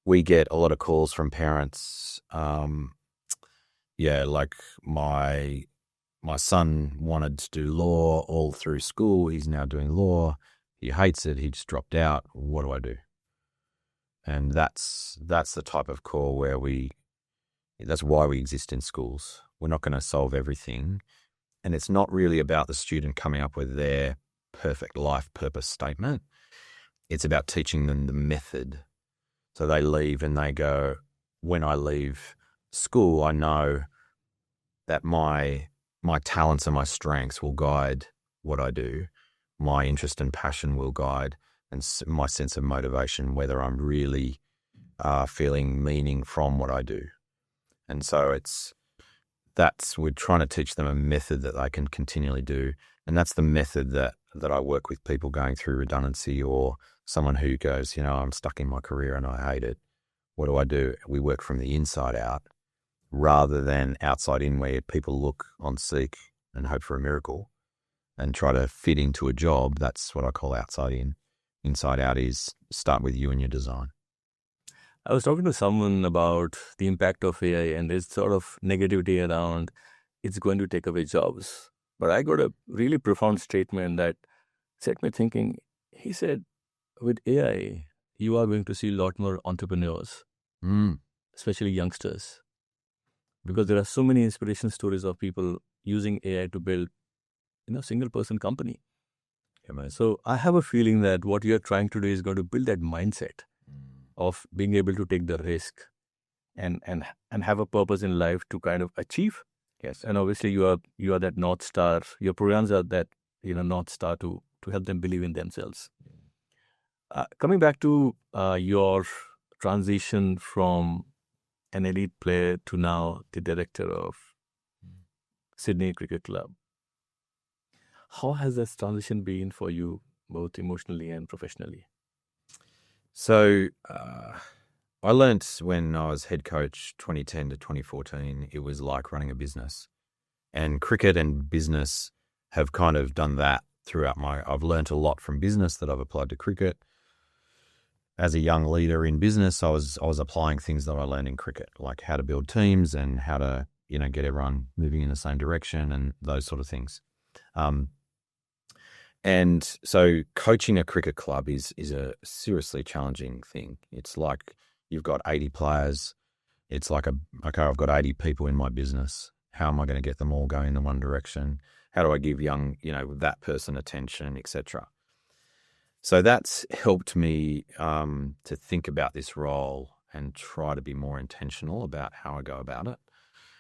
We get a lot of calls from parents. Like my son wanted to do law all through school. He's now doing law. He hates it. He just dropped out. What do I do? And that's the type of call where that's why we exist in schools. We're not going to solve everything. And it's not really about the student coming up with their perfect life purpose statement. It's about teaching them the method. So they leave and they go, when I leave school, I know that my talents and my strengths will guide what I do. My interest and passion will guide, and my sense of motivation, whether I'm really feeling meaning from what I do. And so we're trying to teach them a method that they can continually do. And that's the method that I work with people going through redundancy, or someone who goes, I'm stuck in my career and I hate it. What do? We work from the inside out rather than outside in, where people look on Seek and hope for a miracle and try to fit into a job. That's what I call outside in. Inside out is start with you and your design. I was talking to someone about the impact of AI, and there's sort of negativity around it's going to take away jobs. But I got a really profound statement that set me thinking. He said, with AI, you are going to see a lot more entrepreneurs, especially youngsters, because there are so many inspiration stories of people using AI to build, single person company. Yeah, so I have a feeling that what you're trying to do is going to build that mindset of being able to take the risk and have a purpose in life to kind of achieve. Yes. And obviously you are that North Star. Your programs are that, North Star to help them believe in themselves. Coming back to your transition from an elite player to now the director of Sydney Cricket Club, how has this transition been for you, both emotionally and professionally? So I learn't when I was head coach 2010 to 2014, it was like running a business. And cricket and business have kind of done that throughout I've learned a lot from business that I've applied to cricket. As a young leader in business, I was applying things that I learned in cricket, like how to build teams and how to, get everyone moving in the same direction and those sort of things. And so coaching a cricket club is a seriously challenging thing. It's like you've got 80 players. It's like, I've got 80 people in my business. How am I going to get them all going in the one direction? How do I give that person attention, etc.? So that's helped me to think about this role and try to be more intentional about how I go about it.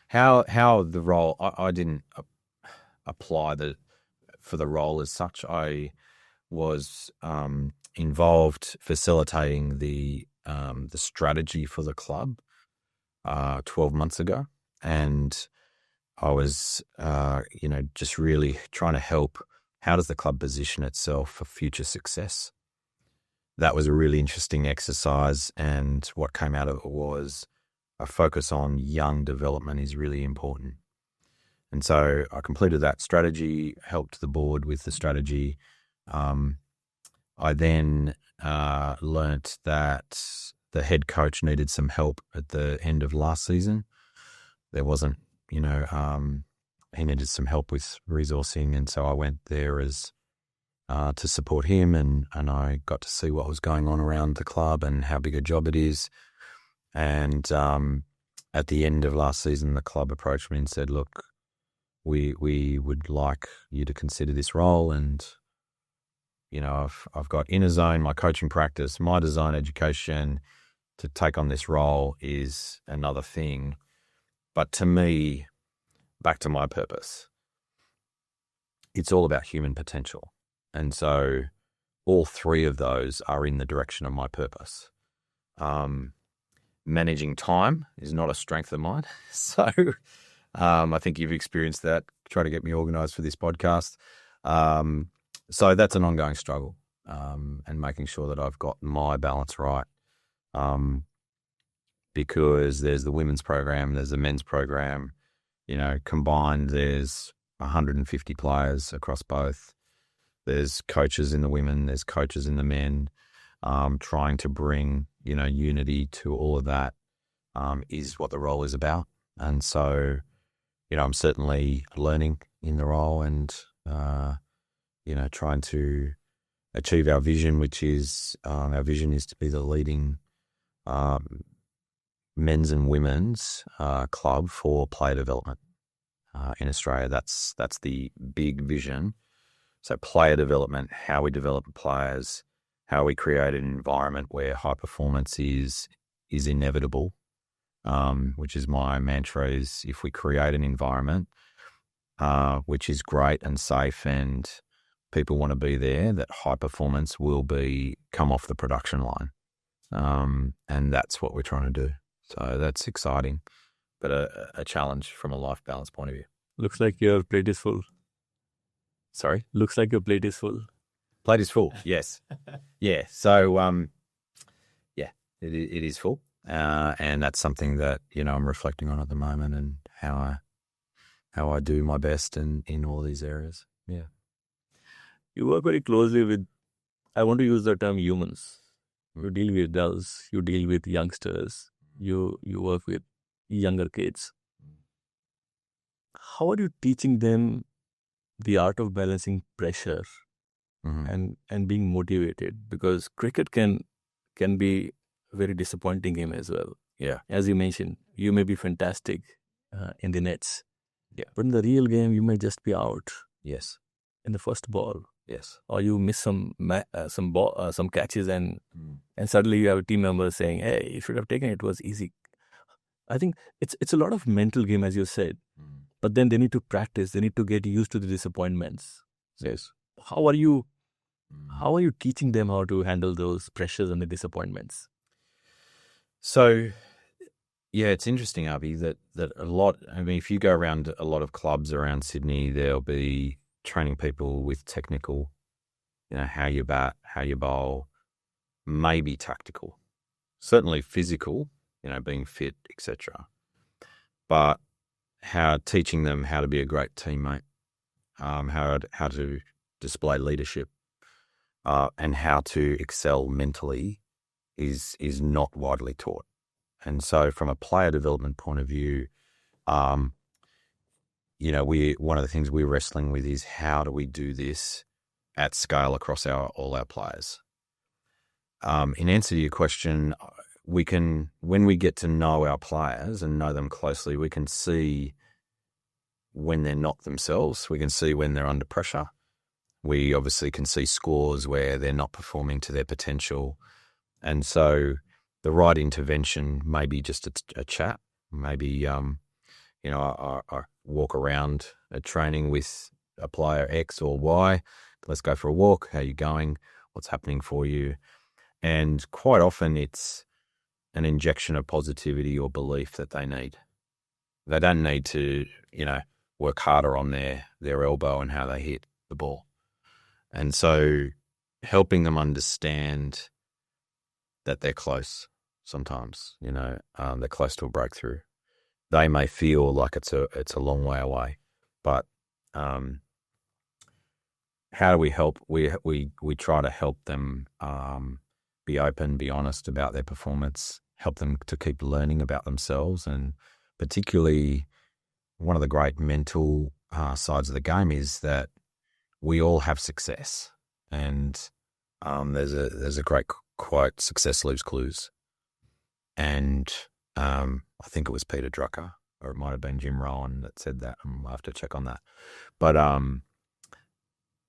How the role, I didn't apply for the role as such. I was involved facilitating the strategy for the club 12 months ago, and I was just really trying to help. How does the club position itself for future success? That was a really interesting exercise, and what came out of it was a focus on young development is really important. And so I completed that strategy, helped the board with the strategy. I then learnt that the head coach needed some help at the end of last season. There wasn't, he needed some help with resourcing, and so I went there as to support him, and I got to see what was going on around the club and how big a job it is. And at the end of last season, the club approached me and said, "Look, we would like you to consider this role, and I've got Inner Zone, my coaching practice, my design education. To take on this role is another thing, but to me." Back to my purpose. It's all about human potential. And so all three of those are in the direction of my purpose. Managing time is not a strength of mine. So I think you've experienced that, try to get me organized for this podcast. So that's an ongoing struggle, and making sure that I've got my balance right. Because there's the women's program, there's the men's program. Combined, there's 150 players across both. There's coaches in the women, there's coaches in the men. Trying to bring, unity to all of that is what the role is about. And so, I'm certainly learning in the role and, trying to achieve our vision, which is, our vision is to be the leading men's and women's club for player development. in Australia. That's the big vision. So player development, how we develop players, how we create an environment where high performance is inevitable, which is my mantra, is if we create an environment which is great and safe and people want to be there, that high performance will come off the production line. And that's what we're trying to do. So that's exciting, but a challenge from a life balance point of view. Looks like your plate is full. Sorry? Looks like your plate is full. Plate is full, yes. Yeah, so, it is full. And that's something that, I'm reflecting on at the moment, and how I do my best in all these areas. Yeah. You work very closely with, I want to use the term humans. You deal with adults, you deal with youngsters, you work with younger kids. How are you teaching them the art of balancing pressure and being motivated? Because cricket can be a very disappointing game as well. Yeah. As you mentioned, you may be fantastic in the nets. Yeah. But in the real game, you may just be out. Yes. In the first ball. Yes. Or you miss some catches and suddenly you have a team member saying, "Hey, you should have taken it. It was easy." I think it's a lot of mental game, as you said. But then they need to practice. They need to get used to the disappointments. Yes. How are you teaching them how to handle those pressures and the disappointments? So, yeah, it's interesting, Avi, that a lot. I mean, if you go around a lot of clubs around Sydney, there'll be training people with technical, how you bat, how you bowl, maybe tactical, certainly physical, being fit, etc. But teaching them how to be a great teammate, how to display leadership, and how to excel mentally is not widely taught. And so from a player development point of view, one of the things we're wrestling with is how do we do this at scale across all our players? In answer to your question, when we get to know our players and know them closely, we can see when they're not themselves. We can see when they're under pressure. We obviously can see scores where they're not performing to their potential. And so the right intervention may be just a chat. Maybe, I walk around a training with a player X or Y. Let's go for a walk. How are you going? What's happening for you? And quite often it's an injection of positivity or belief that they need. They don't need to, work harder on their elbow and how they hit the ball. And so helping them understand that they're close sometimes, they're close to a breakthrough. They may feel like it's a long way away, but how do we help? We try to help them be open, be honest about their performance, help them to keep learning about themselves, and particularly one of the great mental sides of the game is that we all have success, and there's a great quote: "Success leaves clues," and I think it was Peter Drucker, or it might have been Jim Rohn that said that. I'll have to check on that. But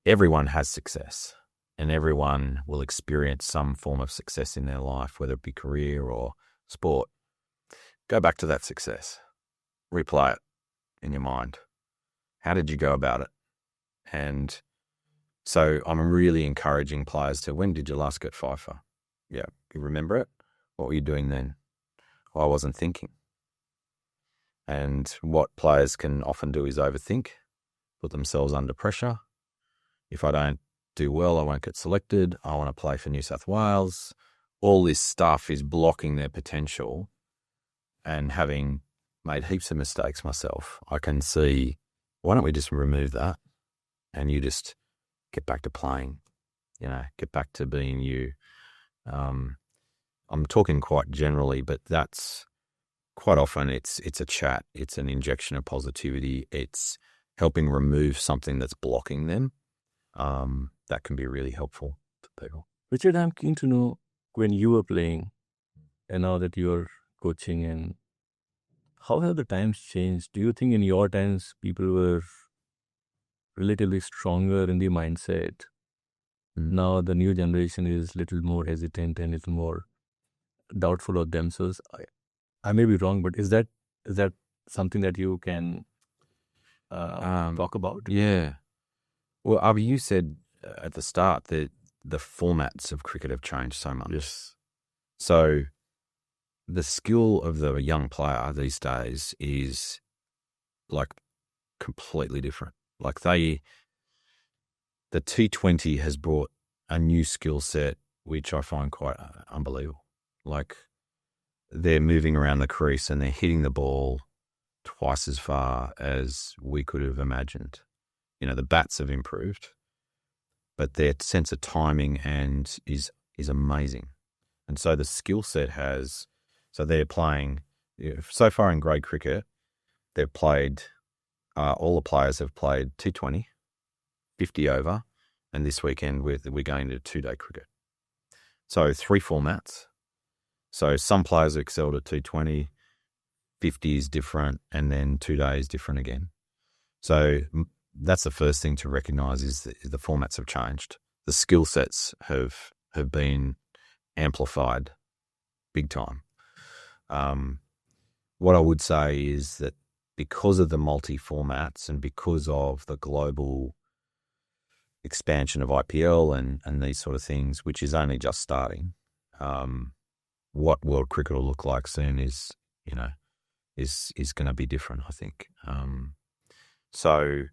everyone has success, and everyone will experience some form of success in their life, whether it be career or sport. Go back to that success. Replay it in your mind. How did you go about it? And so I'm really encouraging players to, when did you last get FIFA? Yeah, you remember it? What were you doing then? Well, I wasn't thinking. And what players can often do is overthink, put themselves under pressure. If I don't do well, I won't get selected. I want to play for New South Wales. All this stuff is blocking their potential. And having made heaps of mistakes myself, I can see, why don't we just remove that and you just get back to playing, get back to being you. I'm talking quite generally, but that's quite often it's a chat. It's an injection of positivity. It's helping remove something that's blocking them. That can be really helpful to people. Richard, I'm keen to know, when you were playing and now that you're coaching, and how have the times changed? Do you think in your times people were relatively stronger in the mindset? Now the new generation is little more hesitant and little more doubtful of themselves. I may be wrong, but is that something that you can talk about? Yeah. Well, Avi, you said at the start that the formats of cricket have changed so much. Yes. So the skill of the young player these days is like completely different. Like the T20 has brought a new skill set, which I find quite unbelievable. Like they're moving around the crease and they're hitting the ball twice as far as we could have imagined. You know, the bats have improved, but their sense of timing and is amazing. And so the skill set so they're playing, so far in grade cricket, they've played, all the players have played T20, 50 over, and this weekend we're going to 2-day cricket. So 3 formats. So some players excelled at T20, 50 is different, and then 2 days different again. So that's the first thing to recognise is that the formats have changed. The skill sets have been amplified big time. What I would say is that because of the multi-formats and because of the global expansion of IPL and these sort of things, which is only just starting, what world cricket will look like soon is going to be different, I think. So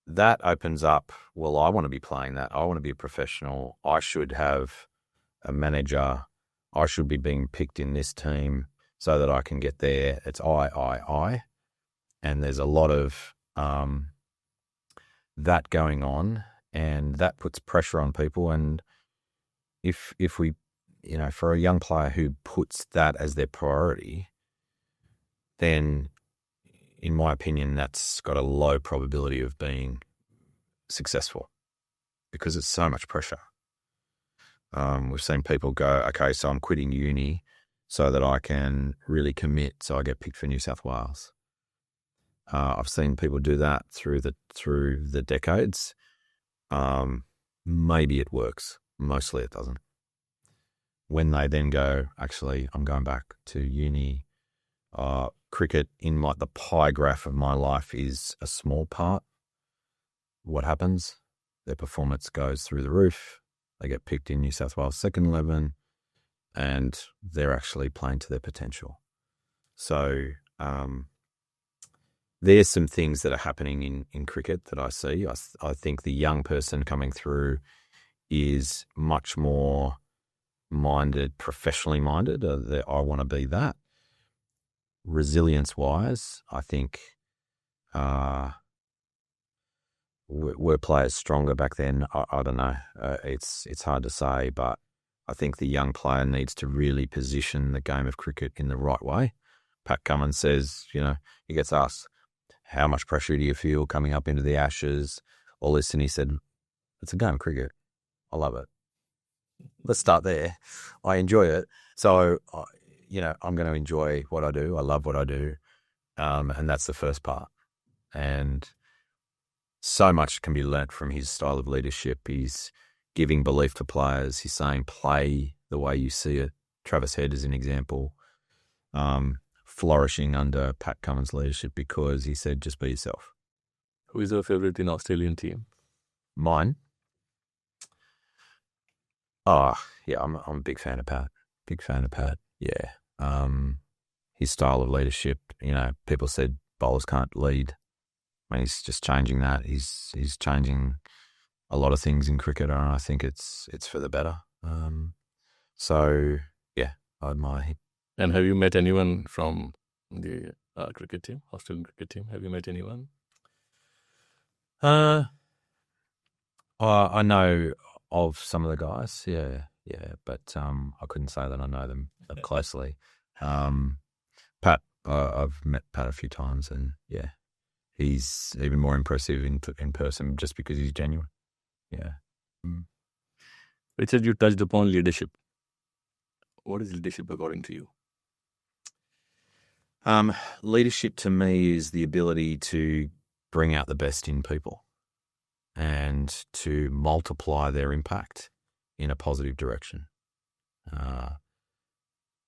that opens up, well, I want to be playing that. I want to be a professional. I should have a manager. I should be being picked in this team so that I can get there. It's I. And there's a lot of that going on, and that puts pressure on people. And if we, for a young player who puts that as their priority, then in my opinion, that's got a low probability of being successful because it's so much pressure. We've seen people go, okay, so I'm quitting uni so that I can really commit so I get picked for New South Wales. I've seen people do that through the decades. Maybe it works. Mostly it doesn't. When they then go, actually, I'm going back to uni. Cricket in the pie graph of my life is a small part. What happens? Their performance goes through the roof. They get picked in New South Wales second 11, and they're actually playing to their potential. So there's some things that are happening in cricket that I see. I think the young person coming through is much more minded, professionally minded. I want to be that. Resilience-wise, I think were players stronger back then? I don't know. It's hard to say, but I think the young player needs to really position the game of cricket in the right way. Pat Cummins says, he gets asked, how much pressure do you feel coming up into the Ashes? All this, and he said, it's a game of cricket. I love it. Let's start there. I enjoy it. So, I'm going to enjoy what I do. I love what I do. And that's the first part. And so much can be learnt from his style of leadership. He's giving belief to players. He's saying, play the way you see it. Travis Head is an example, flourishing under Pat Cummins' leadership because he said, just be yourself. Who is your favourite in Australian team? Mine? Oh, yeah, I'm a big fan of Pat. Yeah. His style of leadership, people said bowlers can't lead. I mean, he's just changing that. He's changing a lot of things in cricket, and I think it's for the better. So, yeah, I admire him. And have you met anyone from the cricket team, Australian cricket team? Have you met anyone? I know of some of the guys, yeah, but I couldn't say that I know them closely. Pat, I've met Pat a few times, and yeah, he's even more impressive in person just because he's genuine. Yeah. Richard, you touched upon leadership. What is leadership according to you? Leadership to me is the ability to bring out the best in people and to multiply their impact in a positive direction.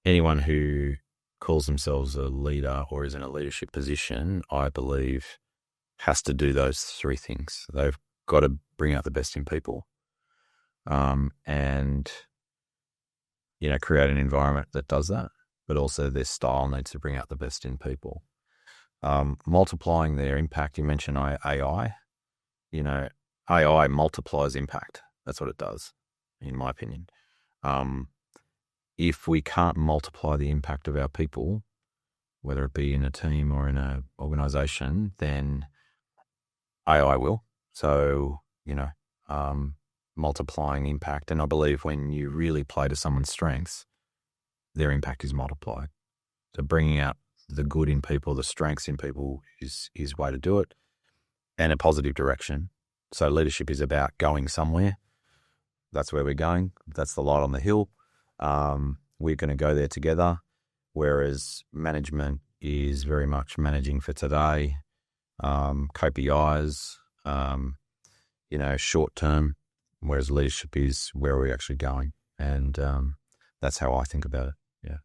Anyone who calls themselves a leader or is in a leadership position, I believe, has to do those three things. They've got to bring out the best in people, and create an environment that does that. But also their style needs to bring out the best in people. Multiplying their impact. You mentioned AI. AI multiplies impact. That's what it does, in my opinion. If we can't multiply the impact of our people, whether it be in a team or in an organization, then AI will. So, multiplying impact. And I believe when you really play to someone's strengths, their impact is multiplied. So bringing out the good in people, the strengths in people is way to do it, and a positive direction. So leadership is about going somewhere. That's where we're going. That's the light on the hill. We're going to go there together, whereas management is very much managing for today, KPIs, short term, whereas leadership is where we're actually going. And that's how I think about it. Yeah.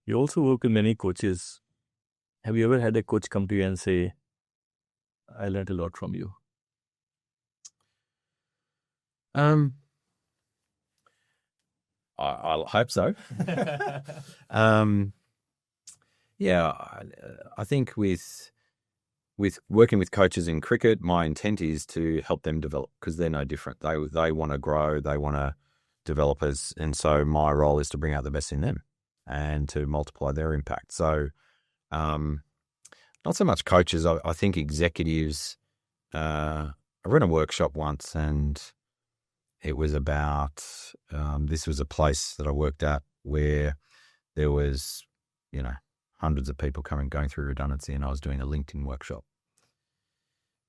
You also work with many coaches. Have you ever had a coach come to you and say, I learned a lot from you? I hope so. Yeah, I think with working with coaches in cricket, my intent is to help them develop, because they're no different. They want to grow, they want to develop us, and so my role is to bring out the best in them and to multiply their impact. So, not so much coaches. I think executives. I ran a workshop once, and it was about, this was a place that I worked at where there was, hundreds of people going through redundancy, and I was doing a LinkedIn workshop.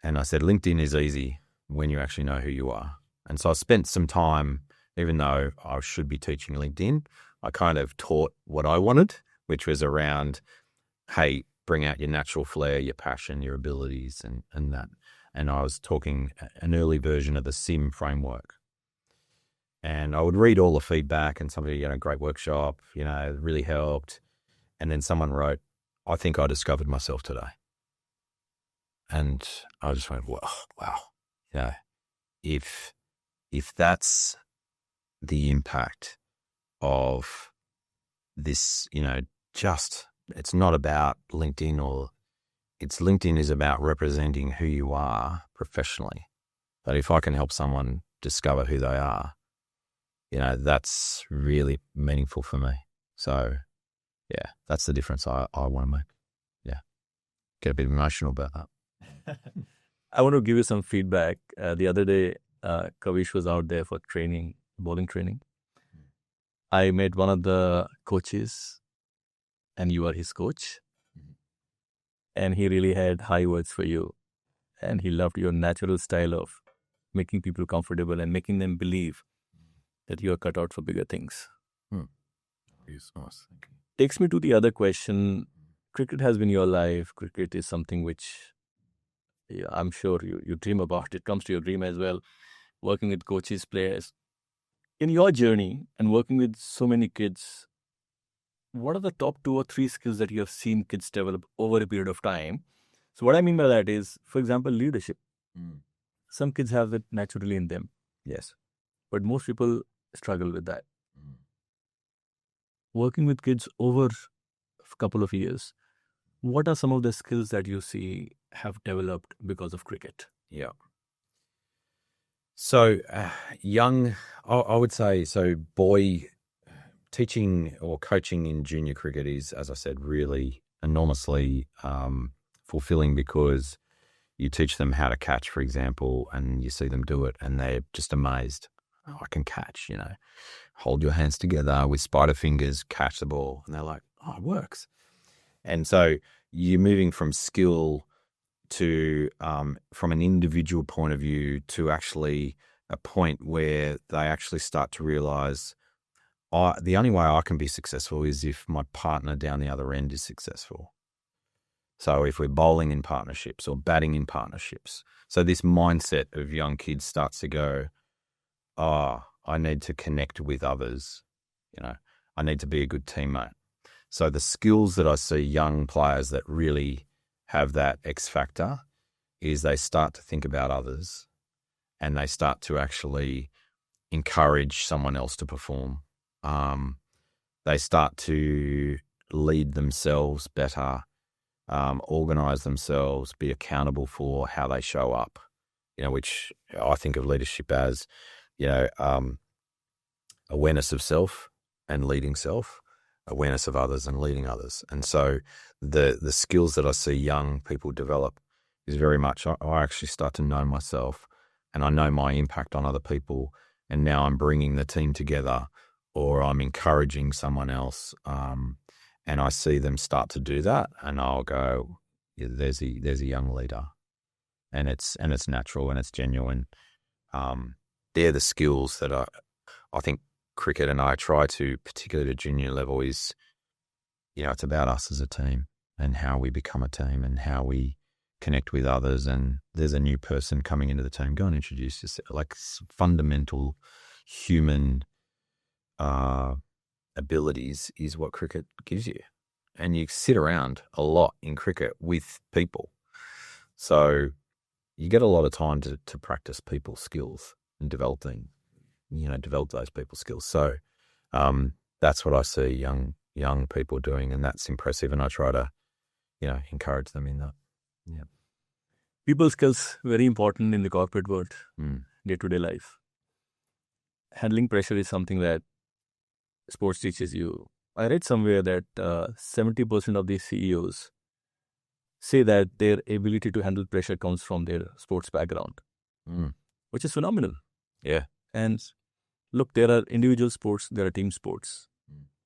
And I said, LinkedIn is easy when you actually know who you are. And so I spent some time, even though I should be teaching LinkedIn, I kind of taught what I wanted, which was around, hey, bring out your natural flair, your passion, your abilities, and that. And I was talking an early version of the SIM framework. And I would read all the feedback, and somebody, great workshop, really helped. And then someone wrote, I think I discovered myself today. And I just went, wow. If that's the impact of this, it's not about LinkedIn, LinkedIn is about representing who you are professionally. But if I can help someone discover who they are, that's really meaningful for me. So, yeah, that's the difference I want to make. Yeah. Get a bit emotional about that. I want to give you some feedback. The other day, Kavish was out there for training, bowling training. I met one of the coaches, and you are his coach. And he really had high words for you. And he loved your natural style of making people comfortable and making them believe that you are cut out for bigger things. Yes, nice. Thank you. Takes me to the other question. Cricket has been your life. Cricket is something which I'm sure you dream about. It comes to your dream as well. Working with coaches, players. In your journey and working with so many kids, what are the top 2 or 3 skills that you have seen kids develop over a period of time? So what I mean by that is, for example, leadership. Some kids have it naturally in them. Yes. But most people struggle with that. Working with kids over a couple of years, what are some of the skills that you see have developed because of cricket? Yeah. So young, I would say, teaching or coaching in junior cricket is, as I said, really enormously fulfilling, because you teach them how to catch, for example, and you see them do it and they're just amazed. Oh, I can catch, hold your hands together with spider fingers, catch the ball. And they're like, oh, it works. And so you're moving from skill to, from an individual point of view, to actually a point where they actually start to realize, the only way I can be successful is if my partner down the other end is successful. So if we're bowling in partnerships or batting in partnerships. So this mindset of young kids starts to go, I need to connect with others. I need to be a good teammate. So the skills that I see young players that really have that X factor is they start to think about others and they start to actually encourage someone else to perform. They start to lead themselves better, organize themselves, be accountable for how they show up, which I think of leadership as, awareness of self and leading self, awareness of others and leading others. And so the skills that I see young people develop is very much, I actually start to know myself and I know my impact on other people. And now I'm bringing the team together or I'm encouraging someone else. And I see them start to do that and I'll go, yeah, there's a young leader and it's natural and it's genuine. They're the skills that I think cricket and I try to, particularly at a junior level, is, it's about us as a team and how we become a team and how we connect with others. And there's a new person coming into the team, go and introduce yourself, like fundamental human abilities is what cricket gives you. And you sit around a lot in cricket with people. So you get a lot of time to practice people skills and develop those people skills. So that's what I see young people doing, and that's impressive. And I try to, encourage them in that. Yeah. People skills, very important in the corporate world, day-to-day life. Handling pressure is something that sports teaches you. I read somewhere that 70% of these CEOs say that their ability to handle pressure comes from their sports background, which is phenomenal. Yeah. And look, there are individual sports, there are team sports.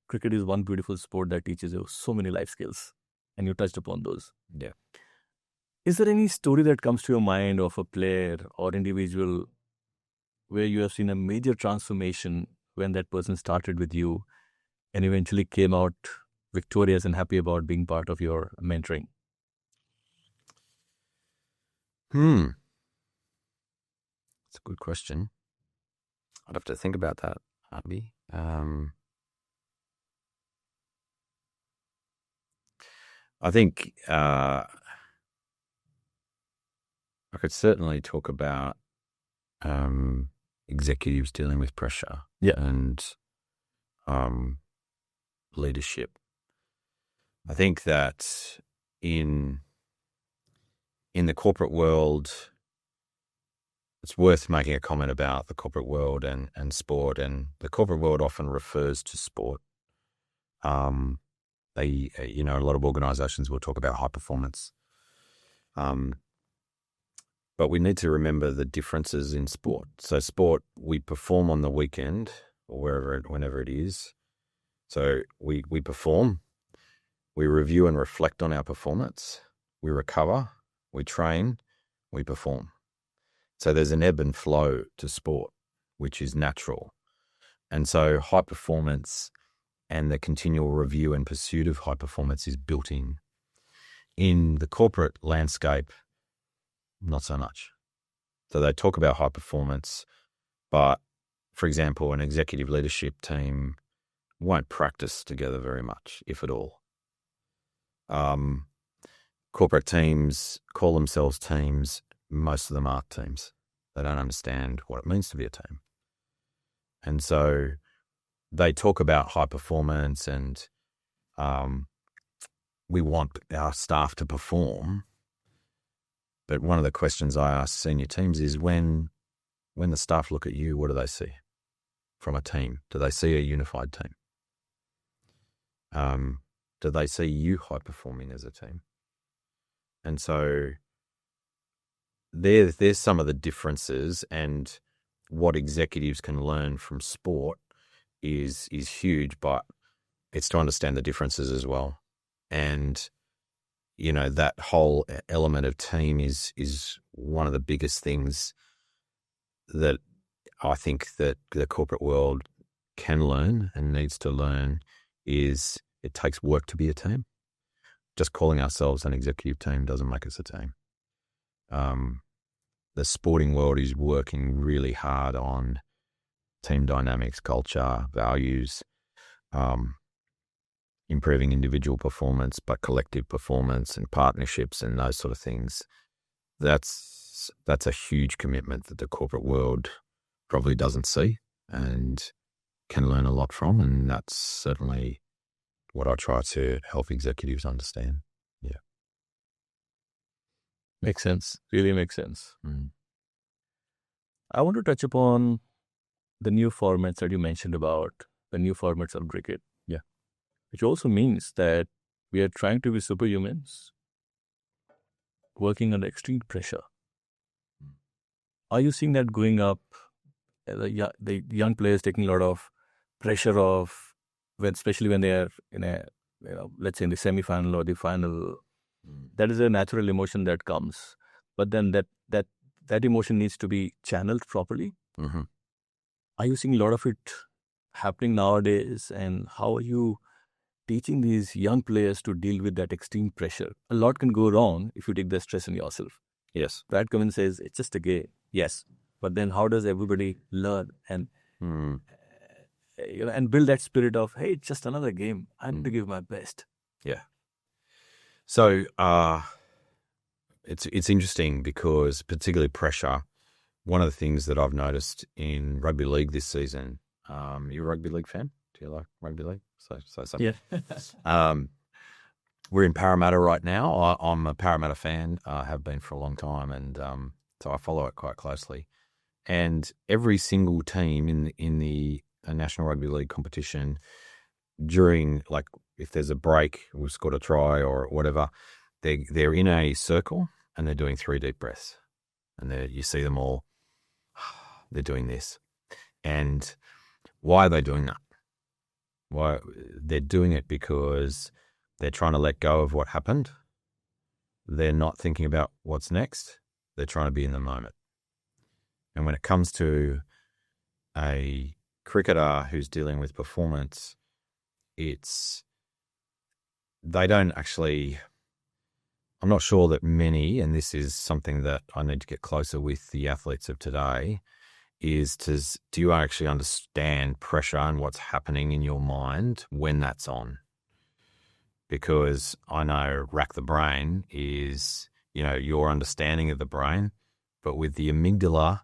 Cricket is one beautiful sport that teaches you so many life skills, and you touched upon those. Yeah. Is there any story that comes to your mind of a player or individual where you have seen a major transformation when that person started with you and eventually came out victorious and happy about being part of your mentoring? That's a good question. I'd have to think about that, Harvey. I think I could certainly talk about executives dealing with pressure and leadership. I think that in the corporate world, it's worth making a comment about the corporate world and sport. And the corporate world often refers to sport. A lot of organizations will talk about high performance. But we need to remember the differences in sport. So sport, we perform on the weekend or whenever it is. So we perform, we review and reflect on our performance, we recover, we train, we perform. So there's an ebb and flow to sport, which is natural. And so high performance and the continual review and pursuit of high performance is built in. In the corporate landscape, not so much. So they talk about high performance, but for example, an executive leadership team won't practice together very much, if at all. Corporate teams call themselves teams. Most of them aren't teams. They don't understand what it means to be a team. And so they talk about high performance and we want our staff to perform. But one of the questions I ask senior teams is when the staff look at you, what do they see from a team? Do they see a unified team? Do they see you high performing as a team? And so there's some of the differences, and what executives can learn from sport is huge, but it's to understand the differences as well. And that whole element of team is one of the biggest things that I think that the corporate world can learn and needs to learn is it takes work to be a team. Just calling ourselves an executive team doesn't make us a team. The sporting world is working really hard on team dynamics, culture, values, improving individual performance, but collective performance and partnerships and those sort of things. That's a huge commitment that the corporate world probably doesn't see and can learn a lot from. And that's certainly what I try to help executives understand. Yeah. Makes sense. Really makes sense. Mm. I want to touch upon the new formats that you mentioned about, the new formats of cricket. Yeah. Which also means that we are trying to be superhumans, working under extreme pressure. Are you seeing that going up? The young players taking a lot of pressure off, especially when they are in a, let's say in the semi-final or the final. That is a natural emotion that comes, but then that emotion needs to be channeled properly. Mm-hmm. Are you seeing a lot of it happening nowadays? And how are you teaching these young players to deal with that extreme pressure? A lot can go wrong if you take the stress on yourself. Yes. Brad Cummins says it's just a game. Yes, but then how does everybody learn and and build that spirit of, hey, it's just another game. I need to give my best. Yeah. So it's interesting because particularly pressure. One of the things that I've noticed in rugby league this season. You a rugby league fan? Do you like rugby league? So something. Yeah. We're in Parramatta right now. I'm a Parramatta fan. I have been for a long time, and so I follow it quite closely. And every single team in the National Rugby League competition, during, like, if there's a break, we've scored a try or whatever, they're in a circle and they're doing 3 deep breaths, and you see them all. They're doing this, and why are they doing that? Why they're doing it because they're trying to let go of what happened. They're not thinking about what's next. They're trying to be in the moment. And when it comes to a cricketer who's dealing with performance, they don't actually, I'm not sure that many, and this is something that I need to get closer with the athletes of today, do you actually understand pressure and what's happening in your mind when that's on? Because I know rack the brain is, your understanding of the brain, but with the amygdala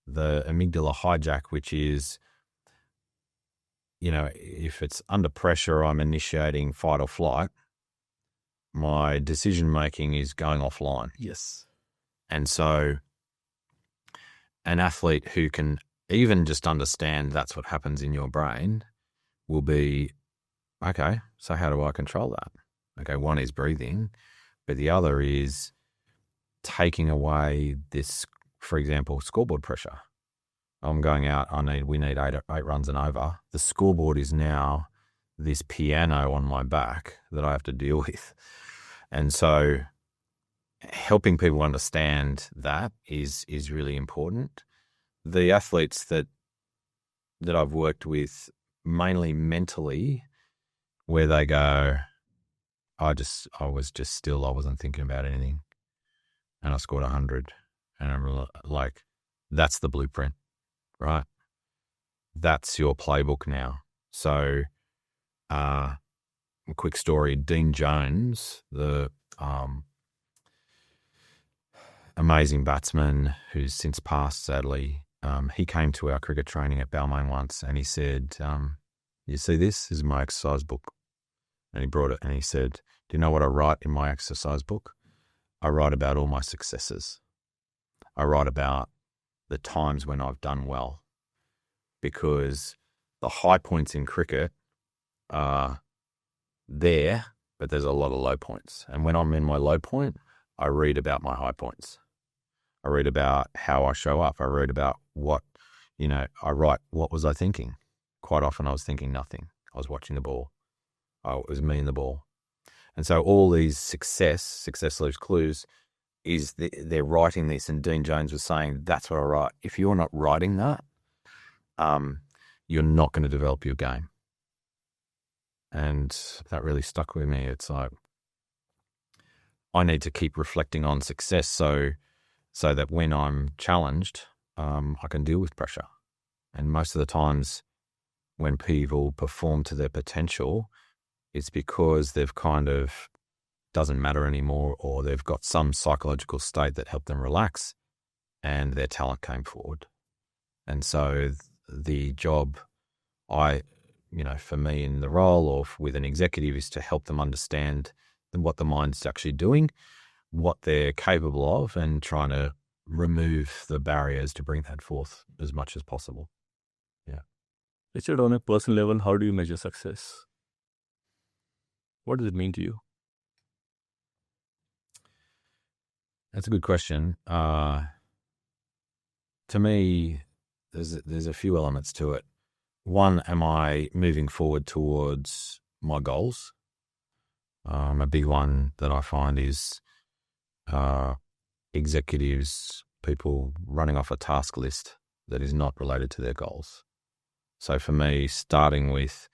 hijack, which is, if it's under pressure, I'm initiating fight or flight. My decision making is going offline. Yes. And so an athlete who can even just understand that's what happens in your brain will be, okay, so how do I control that? Okay, one is breathing, but the other is taking away this, for example, scoreboard pressure. I'm going out, we need eight runs and over. The scoreboard is now this piano on my back that I have to deal with. And so helping people understand that is really important. The athletes that I've worked with, mainly mentally, where they go, I was just still, I wasn't thinking about anything, and I scored 100, and I'm like, that's the blueprint, right? That's your playbook now. So, a quick story: Dean Jones, the amazing batsman who's since passed, sadly, he came to our cricket training at Balmain once, and he said, "You see, this is my exercise book." And he brought it, and he said, "Do you know what I write in my exercise book? I write about all my successes. I write about the times when I've done well, because the high points in cricket are there, but there's a lot of low points. And when I'm in my low point, I read about my high points. I read about how I show up. I read about what, I write, what was I thinking? Quite often I was thinking nothing. I was watching the ball. It was me and the ball. And so all these success leaves clues, is they're writing this. And Dean Jones was saying, that's what I write. If you're not writing that, you're not going to develop your game. And that really stuck with me. It's like, I need to keep reflecting on success so that when I'm challenged, I can deal with pressure. And most of the times when people perform to their potential, it's because they've kind of doesn't matter anymore, or they've got some psychological state that helped them relax and their talent came forward. And so the job for me in the role or with an executive is to help them understand what the mind's actually doing, what they're capable of, and trying to remove the barriers to bring that forth as much as possible. Yeah. Richard, on a personal level, how do you measure success? What does it mean to you? That's a good question. To me, there's a few elements to it. One, am I moving forward towards my goals? A big one that I find is executives, people running off a task list that is not related to their goals. So for me, starting with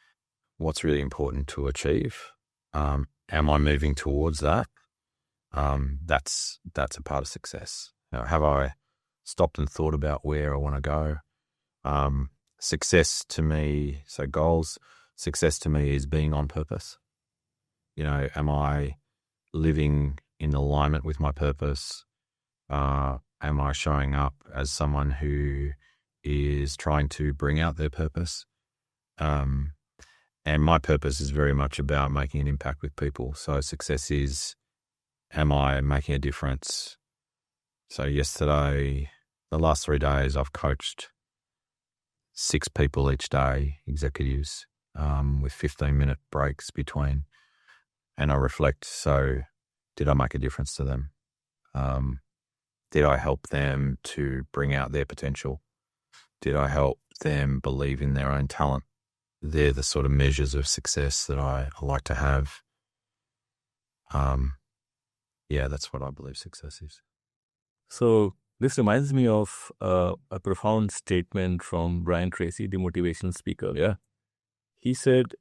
what's really important to achieve, am I moving towards that? That's a part of success. Have I stopped and thought about where I want to go? Success to me, so goals, success to me is being on purpose. Am I living in alignment with my purpose? Am I showing up as someone who is trying to bring out their purpose? And my purpose is very much about making an impact with people. So success is, am I making a difference? So yesterday, the last 3 days, I've coached 6 people each day, executives, with 15-minute breaks between. And I reflect, so did I make a difference to them? Did I help them to bring out their potential? Did I help them believe in their own talent? They're the sort of measures of success that I like to have. That's what I believe success is. So this reminds me of a profound statement from Brian Tracy, the motivational speaker. Yeah. He said,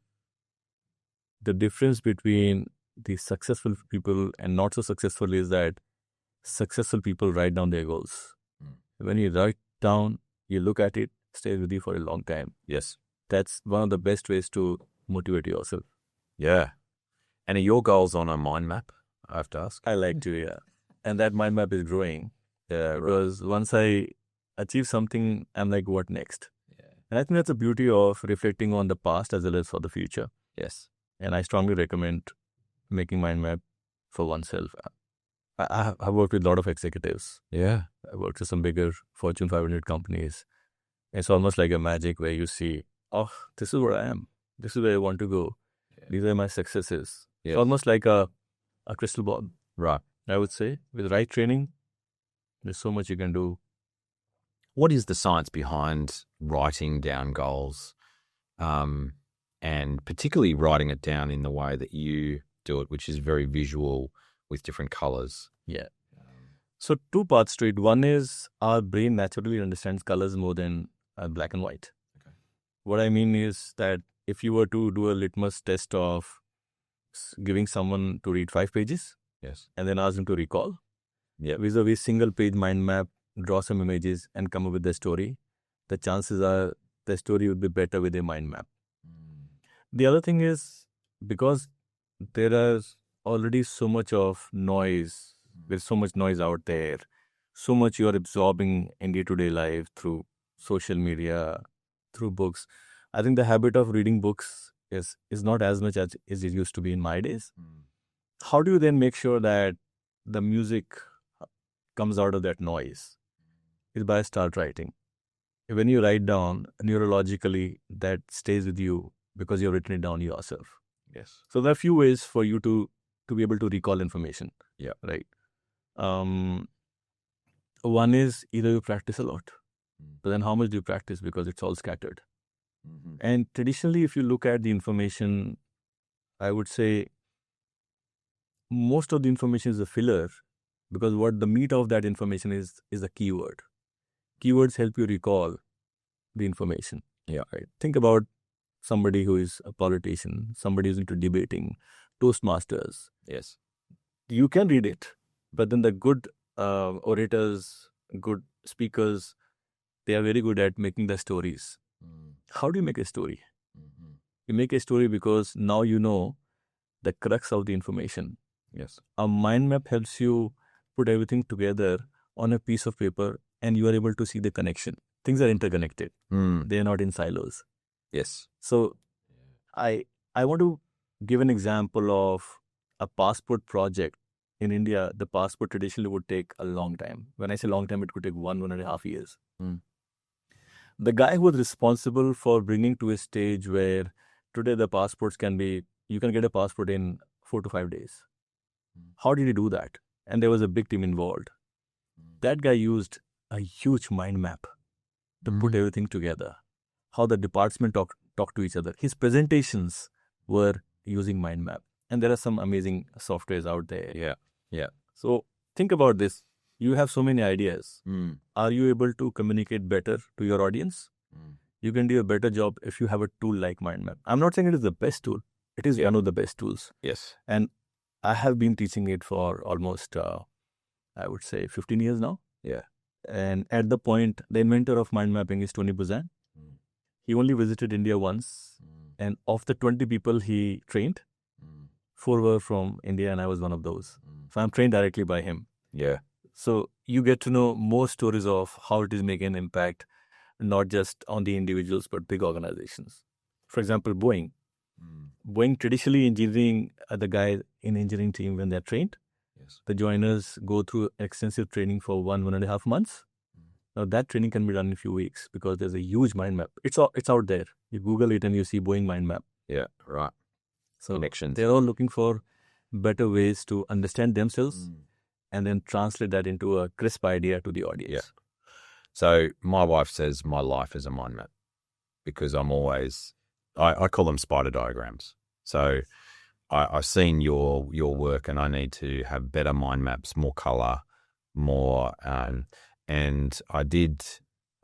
the difference between the successful people and not so successful is that successful people write down their goals. When you write down, you look at it, stays with you for a long time. Yes. That's one of the best ways to motivate yourself. Yeah. And are your goals on a mind map, I have to ask? I like to, yeah. And that mind map is growing. Yeah, right. Because once I achieve something, I'm like, what next? Yeah. And I think that's the beauty of reflecting on the past as well as for the future. Yes. And I strongly recommend making mind map for oneself. I've worked with a lot of executives. Yeah. I worked with some bigger Fortune 500 companies. It's almost like a magic where you see, oh, this is where I am. This is where I want to go. Yeah. These are my successes. Yeah. It's almost like a crystal ball. Right. I would say with right training, there's so much you can do. What is the science behind writing down goals, and particularly writing it down in the way that you do it, which is very visual with different colors? Yeah. So 2 parts to it. One is our brain naturally understands colors more than black and white. Okay. What I mean is that if you were to do a litmus test of giving someone to read 5 pages, yes, and then ask them to recall, yeah, vis-a-vis single page mind map, draw some images and come up with the story, the chances are the story would be better with a mind map. The other thing is, because there is already so much of noise, there's so much noise out there, so much you're absorbing in day-to-day life through social media, through books. I think the habit of reading books is not as much as it used to be in my days. How do you then make sure that the music comes out of that noise? Is by start writing. When you write down, neurologically, that stays with you because you've written it down yourself. Yes. So there are a few ways for you to be able to recall information. Yeah. Right. One is either you practice a lot, but then how much do you practice, because it's all scattered. Mm-hmm. And traditionally, if you look at the information, I would say most of the information is a filler, because what the meat of that information is a keyword. Keywords help you recall the information. Yeah. Right? Think about somebody who is a politician, somebody who's into debating, Toastmasters. Yes. You can read it, but then the good orators, good speakers, they are very good at making the stories. How do you make a story? You make a story because now you know the crux of the information. Yes. A mind map helps you put everything together on a piece of paper and you are able to see the connection. Things are interconnected. They are not in silos. Yes. So I want to give an example of a passport project. In India, the passport traditionally would take a long time. When I say long time, it could take 1.5 years. The guy who was responsible for bringing to a stage where today the passports you can get a passport in 4 to 5 days. How did he do that? And there was a big team involved. That guy used a huge mind map to put everything together. How the departments talk to each other. His presentations were using mind map. And there are some amazing softwares out there. Yeah. Yeah. So think about this. You have so many ideas. Are you able to communicate better to your audience? You can do a better job if you have a tool like mind map. I'm not saying it is the best tool. It is one of the best tools. Yes. And I have been teaching it for almost, I would say, 15 years now. Yeah. And at the point, the inventor of mind mapping is Tony Buzan. He only visited India once. And of the 20 people he trained, 4 were from India and I was one of those. So I'm trained directly by him. Yeah. So you get to know more stories of how it is making an impact, not just on the individuals, but big organizations. For example, Boeing. Boeing traditionally engineering, the guy in engineering team, when they're trained, the joiners go through extensive training for 1.5 months. Now that training can be done in a few weeks because there's a huge mind map. It's out there. You Google it and you see Boeing mind map. Yeah. Right. So Connections. they're all looking for better ways to understand themselves and then translate that into a crisp idea to the audience. Yeah. So my wife says my life is a mind map because I'm always, I call them spider diagrams. So I've seen your work and I need to have better mind maps, more color, more, and I did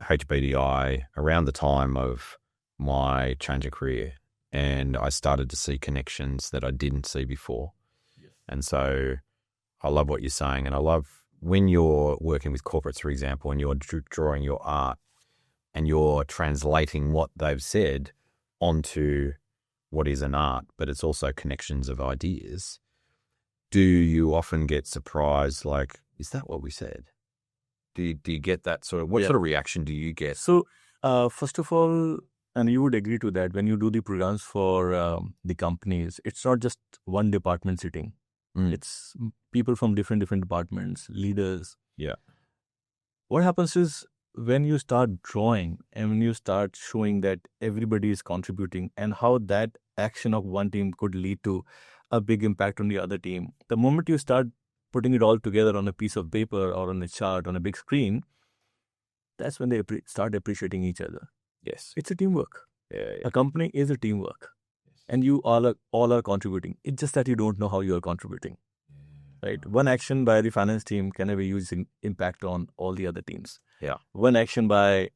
HBDI around the time of my change of career and I started to see connections that I didn't see before. Yes. And so I love what you're saying and I love when you're working with corporates, for example, and you're drawing your art and you're translating what they've said onto what is an art, but it's also connections of ideas. Do you often get surprised, like, is that what we said? Do you get that sort of, what sort of reaction do you get? So, first of all, and you would agree to that, when you do the programs for the companies, it's not just one department sitting. It's people from different departments, leaders. Yeah. What happens is when you start drawing and when you start showing that everybody is contributing and how that action of one team could lead to a big impact on the other team, the moment you start putting it all together on a piece of paper or on a chart on a big screen, that's when they start appreciating each other. Yes. It's a teamwork. Yeah. A company is a teamwork. And you all are contributing. It's just that you don't know how you are contributing. Right? One action by the finance team can have a huge impact on all the other teams. Yeah. One action by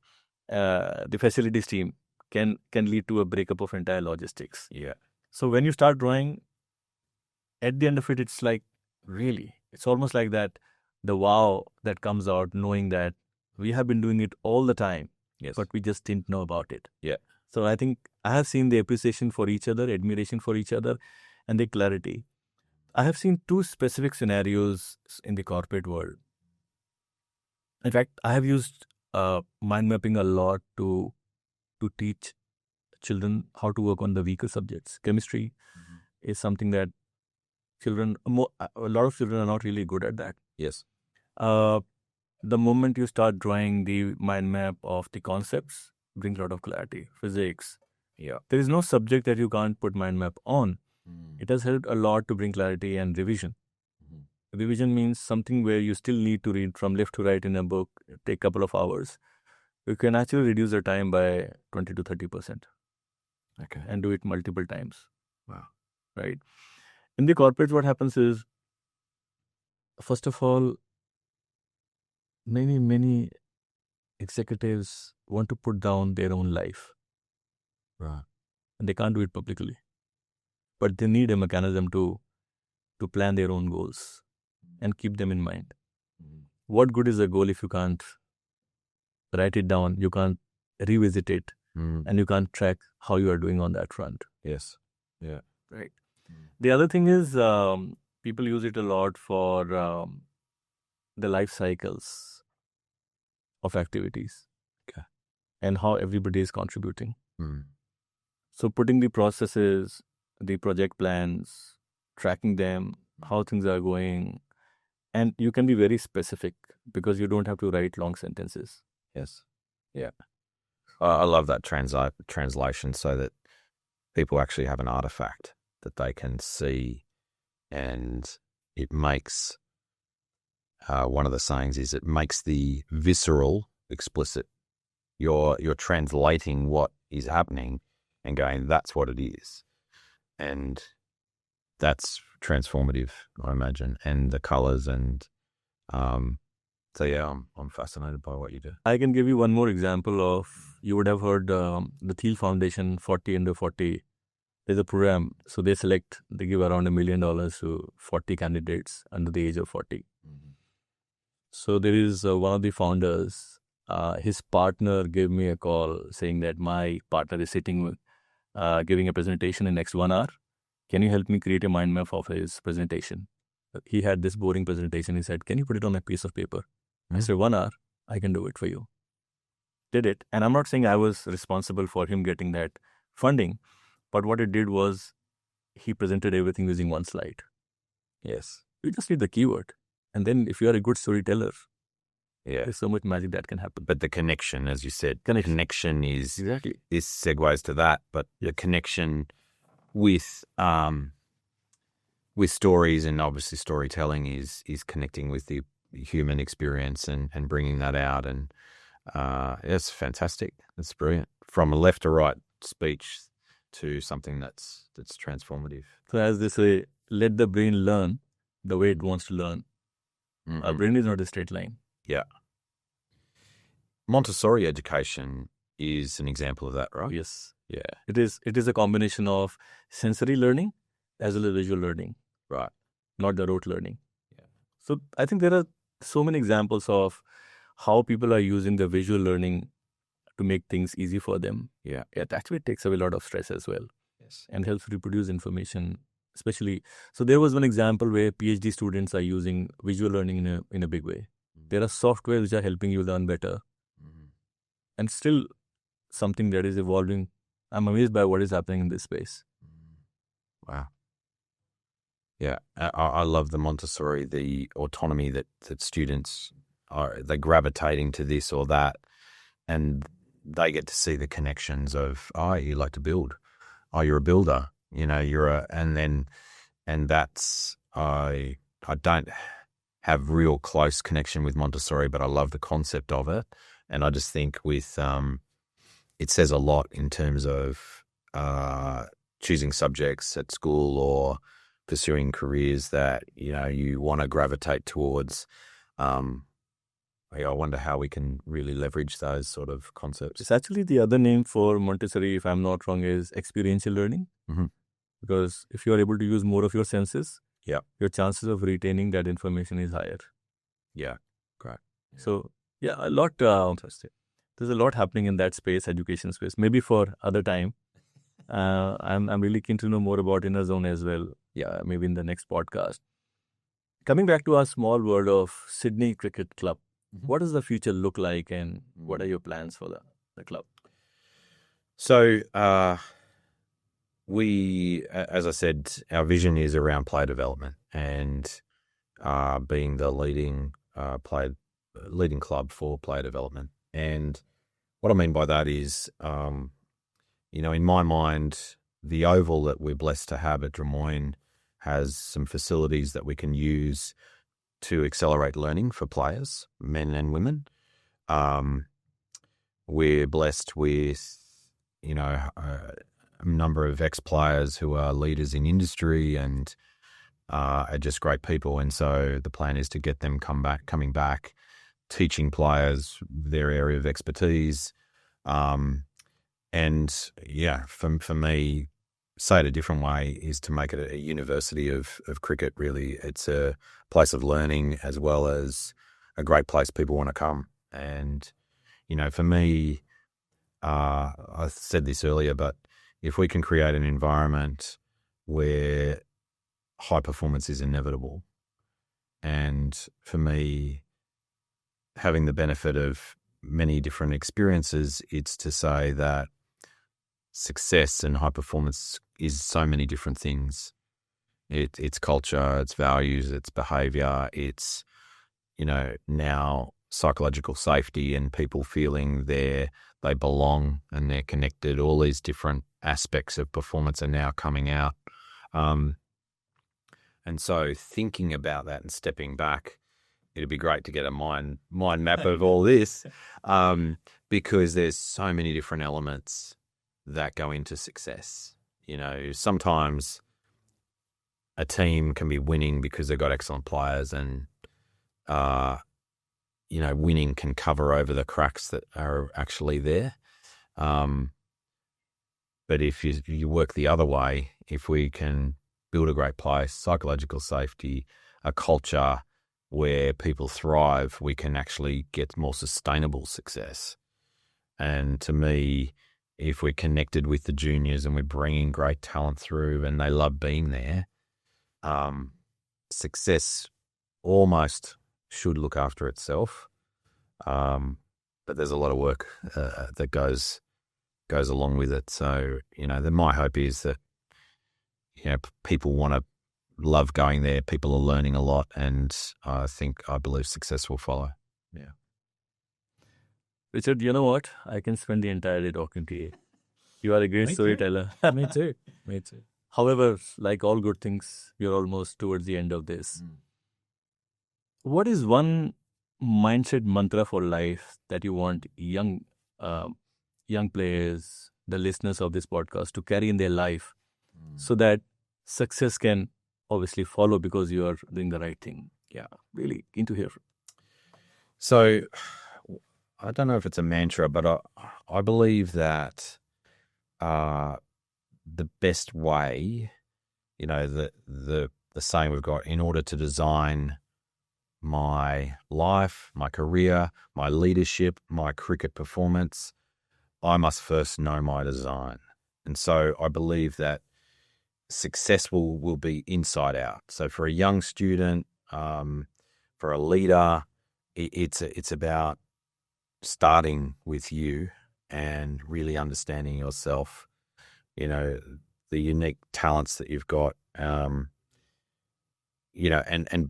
the facilities team can lead to a breakup of entire logistics. Yeah. So when you start drawing, at the end of it, it's like, really, it's almost like that, the wow that comes out knowing that we have been doing it all the time, but we just didn't know about it. Yeah. So I think I have seen the appreciation for each other, admiration for each other, and the clarity. I have seen 2 specific scenarios in the corporate world. In fact, I have used mind mapping a lot to teach children how to work on the weaker subjects. Chemistry is something that a lot of children are not really good at that. Yes. The moment you start drawing the mind map of the concepts, brings a lot of clarity. Physics. Yeah. There is no subject that you can't put mind map on. It has helped a lot to bring clarity and revision. Revision means something where you still need to read from left to right in a book, take a couple of hours. You can actually reduce the time by 20 to 30%. Okay. And do it multiple times. Wow. Right? In the corporate, what happens is, first of all, many executives want to put down their own life. Right. and they can't do it publicly. But they need a mechanism to plan their own goals and keep them in mind. What good is a goal if you can't write it down, you can't revisit it, and you can't track how you are doing on that front? Yes. Yeah. Right. The other thing is people use it a lot for the life cycles of activities. Okay. And how everybody is contributing. Mm. So putting the processes, the project plans, tracking them, how things are going, and you can be very specific because you don't have to write long sentences. Yes. Yeah. I love that translation so that people actually have an artifact that they can see, and it makes, one of the sayings is it makes the visceral explicit. You're translating what is happening and going, that's what it is. And that's transformative, I imagine, and the colors. And so, yeah, I'm fascinated by what you do. I can give you one more example of, you would have heard the Thiel Foundation 40 under 40. There's a program. So they give around $1 million to 40 candidates under the age of 40. Mm-hmm. So there is one of the founders, his partner gave me a call saying that my partner is sitting giving a presentation in next 1 hour. Can you help me create a mind map of his presentation? He had this boring presentation. He said, can you put it on a piece of paper? I said, 1 hour, I can do it for you. Did it. And I'm not saying I was responsible for him getting that funding, but what it did was he presented everything using one slide. Yes. You just need the keyword. And then if you are a good storyteller, yeah, there's so much magic that can happen. But the connection, as you said, connection is, exactly. This segues to that, but the connection with stories, and obviously storytelling is connecting with the human experience and bringing that out. And it's fantastic. It's brilliant. From a left to right speech to something that's transformative. So as they say, let the brain learn the way it wants to learn. Mm-hmm. Our brain is not a straight line. Yeah. Montessori education is an example of that, right? Yes. Yeah. It is a combination of sensory learning as well as visual learning. Right. Not the rote learning. Yeah. So I think there are so many examples of how people are using the visual learning to make things easy for them. Yeah. It actually takes away a lot of stress as well. Yes. And helps reproduce information, especially. So there was one example where PhD students are using visual learning in a big way. Mm-hmm. There are softwares which are helping you learn better. Mm-hmm. And still something that is evolving. I'm amazed by what is happening in this space. Wow. Yeah, I love the Montessori, the autonomy that students they're gravitating to this or that, and they get to see the connections of, oh, you like to build, oh, you're a builder, and that's, I don't have real close connection with Montessori, but I love the concept of it, and I just think with it says a lot in terms of choosing subjects at school or pursuing careers that, you want to gravitate towards. I wonder how we can really leverage those sort of concepts. It's actually the other name for Montessori, if I'm not wrong, is experiential learning. Mm-hmm. Because if you are able to use more of your senses, yeah, your chances of retaining that information is higher. Yeah, great. So, yeah, a lot. There's a lot happening in that space, education space. Maybe for other time. I'm really keen to know more about Inner Zone as well. Yeah, maybe in the next podcast. Coming back to our small world of Sydney Cricket Club, what does the future look like, and what are your plans for the club? So, we, as I said, our vision is around player development and being the leading club for player development. And what I mean by that is, in my mind, the oval that we're blessed to have at Drummoyne has some facilities that we can use to accelerate learning for players, men and women. We're blessed with, a number of ex-players who are leaders in industry and are just great people. And so the plan is to get them coming back, teaching players their area of expertise, And yeah, for me, say it a different way, is to make it a university of cricket, really. It's a place of learning as well as a great place people want to come. And, for me, I said this earlier, but if we can create an environment where high performance is inevitable, and for me, having the benefit of many different experiences, it's to say that success and high performance is so many different things. It's culture, it's values, it's behavior, it's, now psychological safety and people feeling they belong and they're connected. All these different aspects of performance are now coming out. And so thinking about that and stepping back, it'd be great to get a mind map of all this, because there's so many different elements that go into success. Sometimes a team can be winning because they've got excellent players, and winning can cover over the cracks that are actually there. But if you work the other way, if we can build a great place, psychological safety, a culture where people thrive, we can actually get more sustainable success. And to me, if we're connected with the juniors and we're bringing great talent through and they love being there, success almost should look after itself. But there's a lot of work that goes along with it. So, my hope is that, people want to love going there. People are learning a lot, and I believe success will follow. Yeah. Richard, you know what? I can spend the entire day talking to you. You are a great storyteller. Me too. However, like all good things, we're almost towards the end of this. What is one mindset mantra for life that you want young players, the listeners of this podcast, to carry in their life so that success can obviously follow because you are doing the right thing? Yeah, really keen to hear. So I don't know if it's a mantra, but I believe that the best way, the saying we've got, in order to design my life, my career, my leadership, my cricket performance, I must first know my design. And so I believe that success will be inside out. So for a young student, for a leader, it's about starting with you and really understanding yourself, the unique talents that you've got, and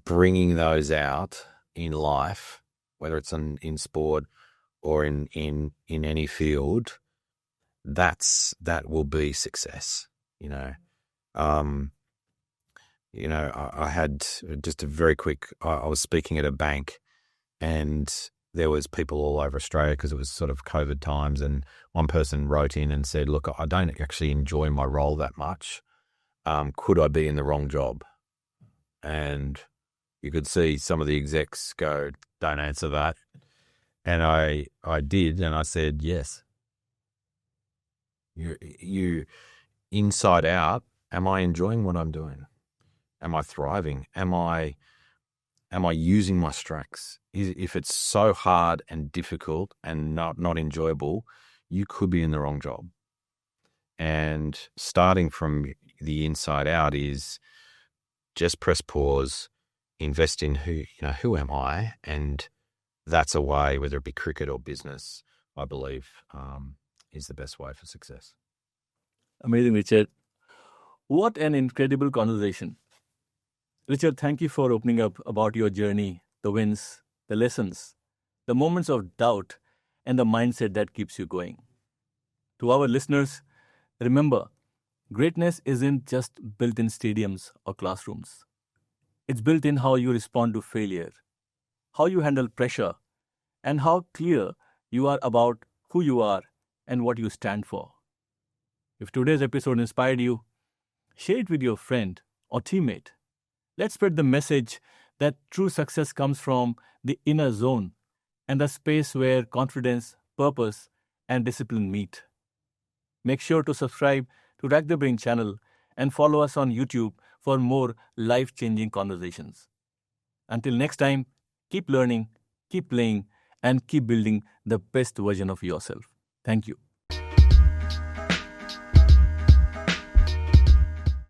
bringing those out in life, whether it's in sport or in any field. That will be success. I had just a very quick, I was speaking at a bank, and there was people all over Australia because it was sort of COVID times, and one person wrote in and said, look, I don't actually enjoy my role that much. Could I be in the wrong job? And you could see some of the execs go, don't answer that. And I did, and I said, yes. You inside out, am I enjoying what I'm doing? Am I thriving? Am I using my strengths? If it's so hard and difficult and not enjoyable, you could be in the wrong job. And starting from the inside out is just press pause, invest in who am I? And that's a way, whether it be cricket or business, I believe, is the best way for success. Amazing, Richard. What an incredible conversation. Richard, thank you for opening up about your journey, the wins, the lessons, the moments of doubt, and the mindset that keeps you going. To our listeners, remember, greatness isn't just built in stadiums or classrooms. It's built in how you respond to failure, how you handle pressure, and how clear you are about who you are and what you stand for. If today's episode inspired you, share it with your friend or teammate. Let's spread the message that true success comes from the inner zone and the space where confidence, purpose, and discipline meet. Make sure to subscribe to Rack the Brain channel and follow us on YouTube for more life-changing conversations. Until next time, keep learning, keep playing, and keep building the best version of yourself. Thank you.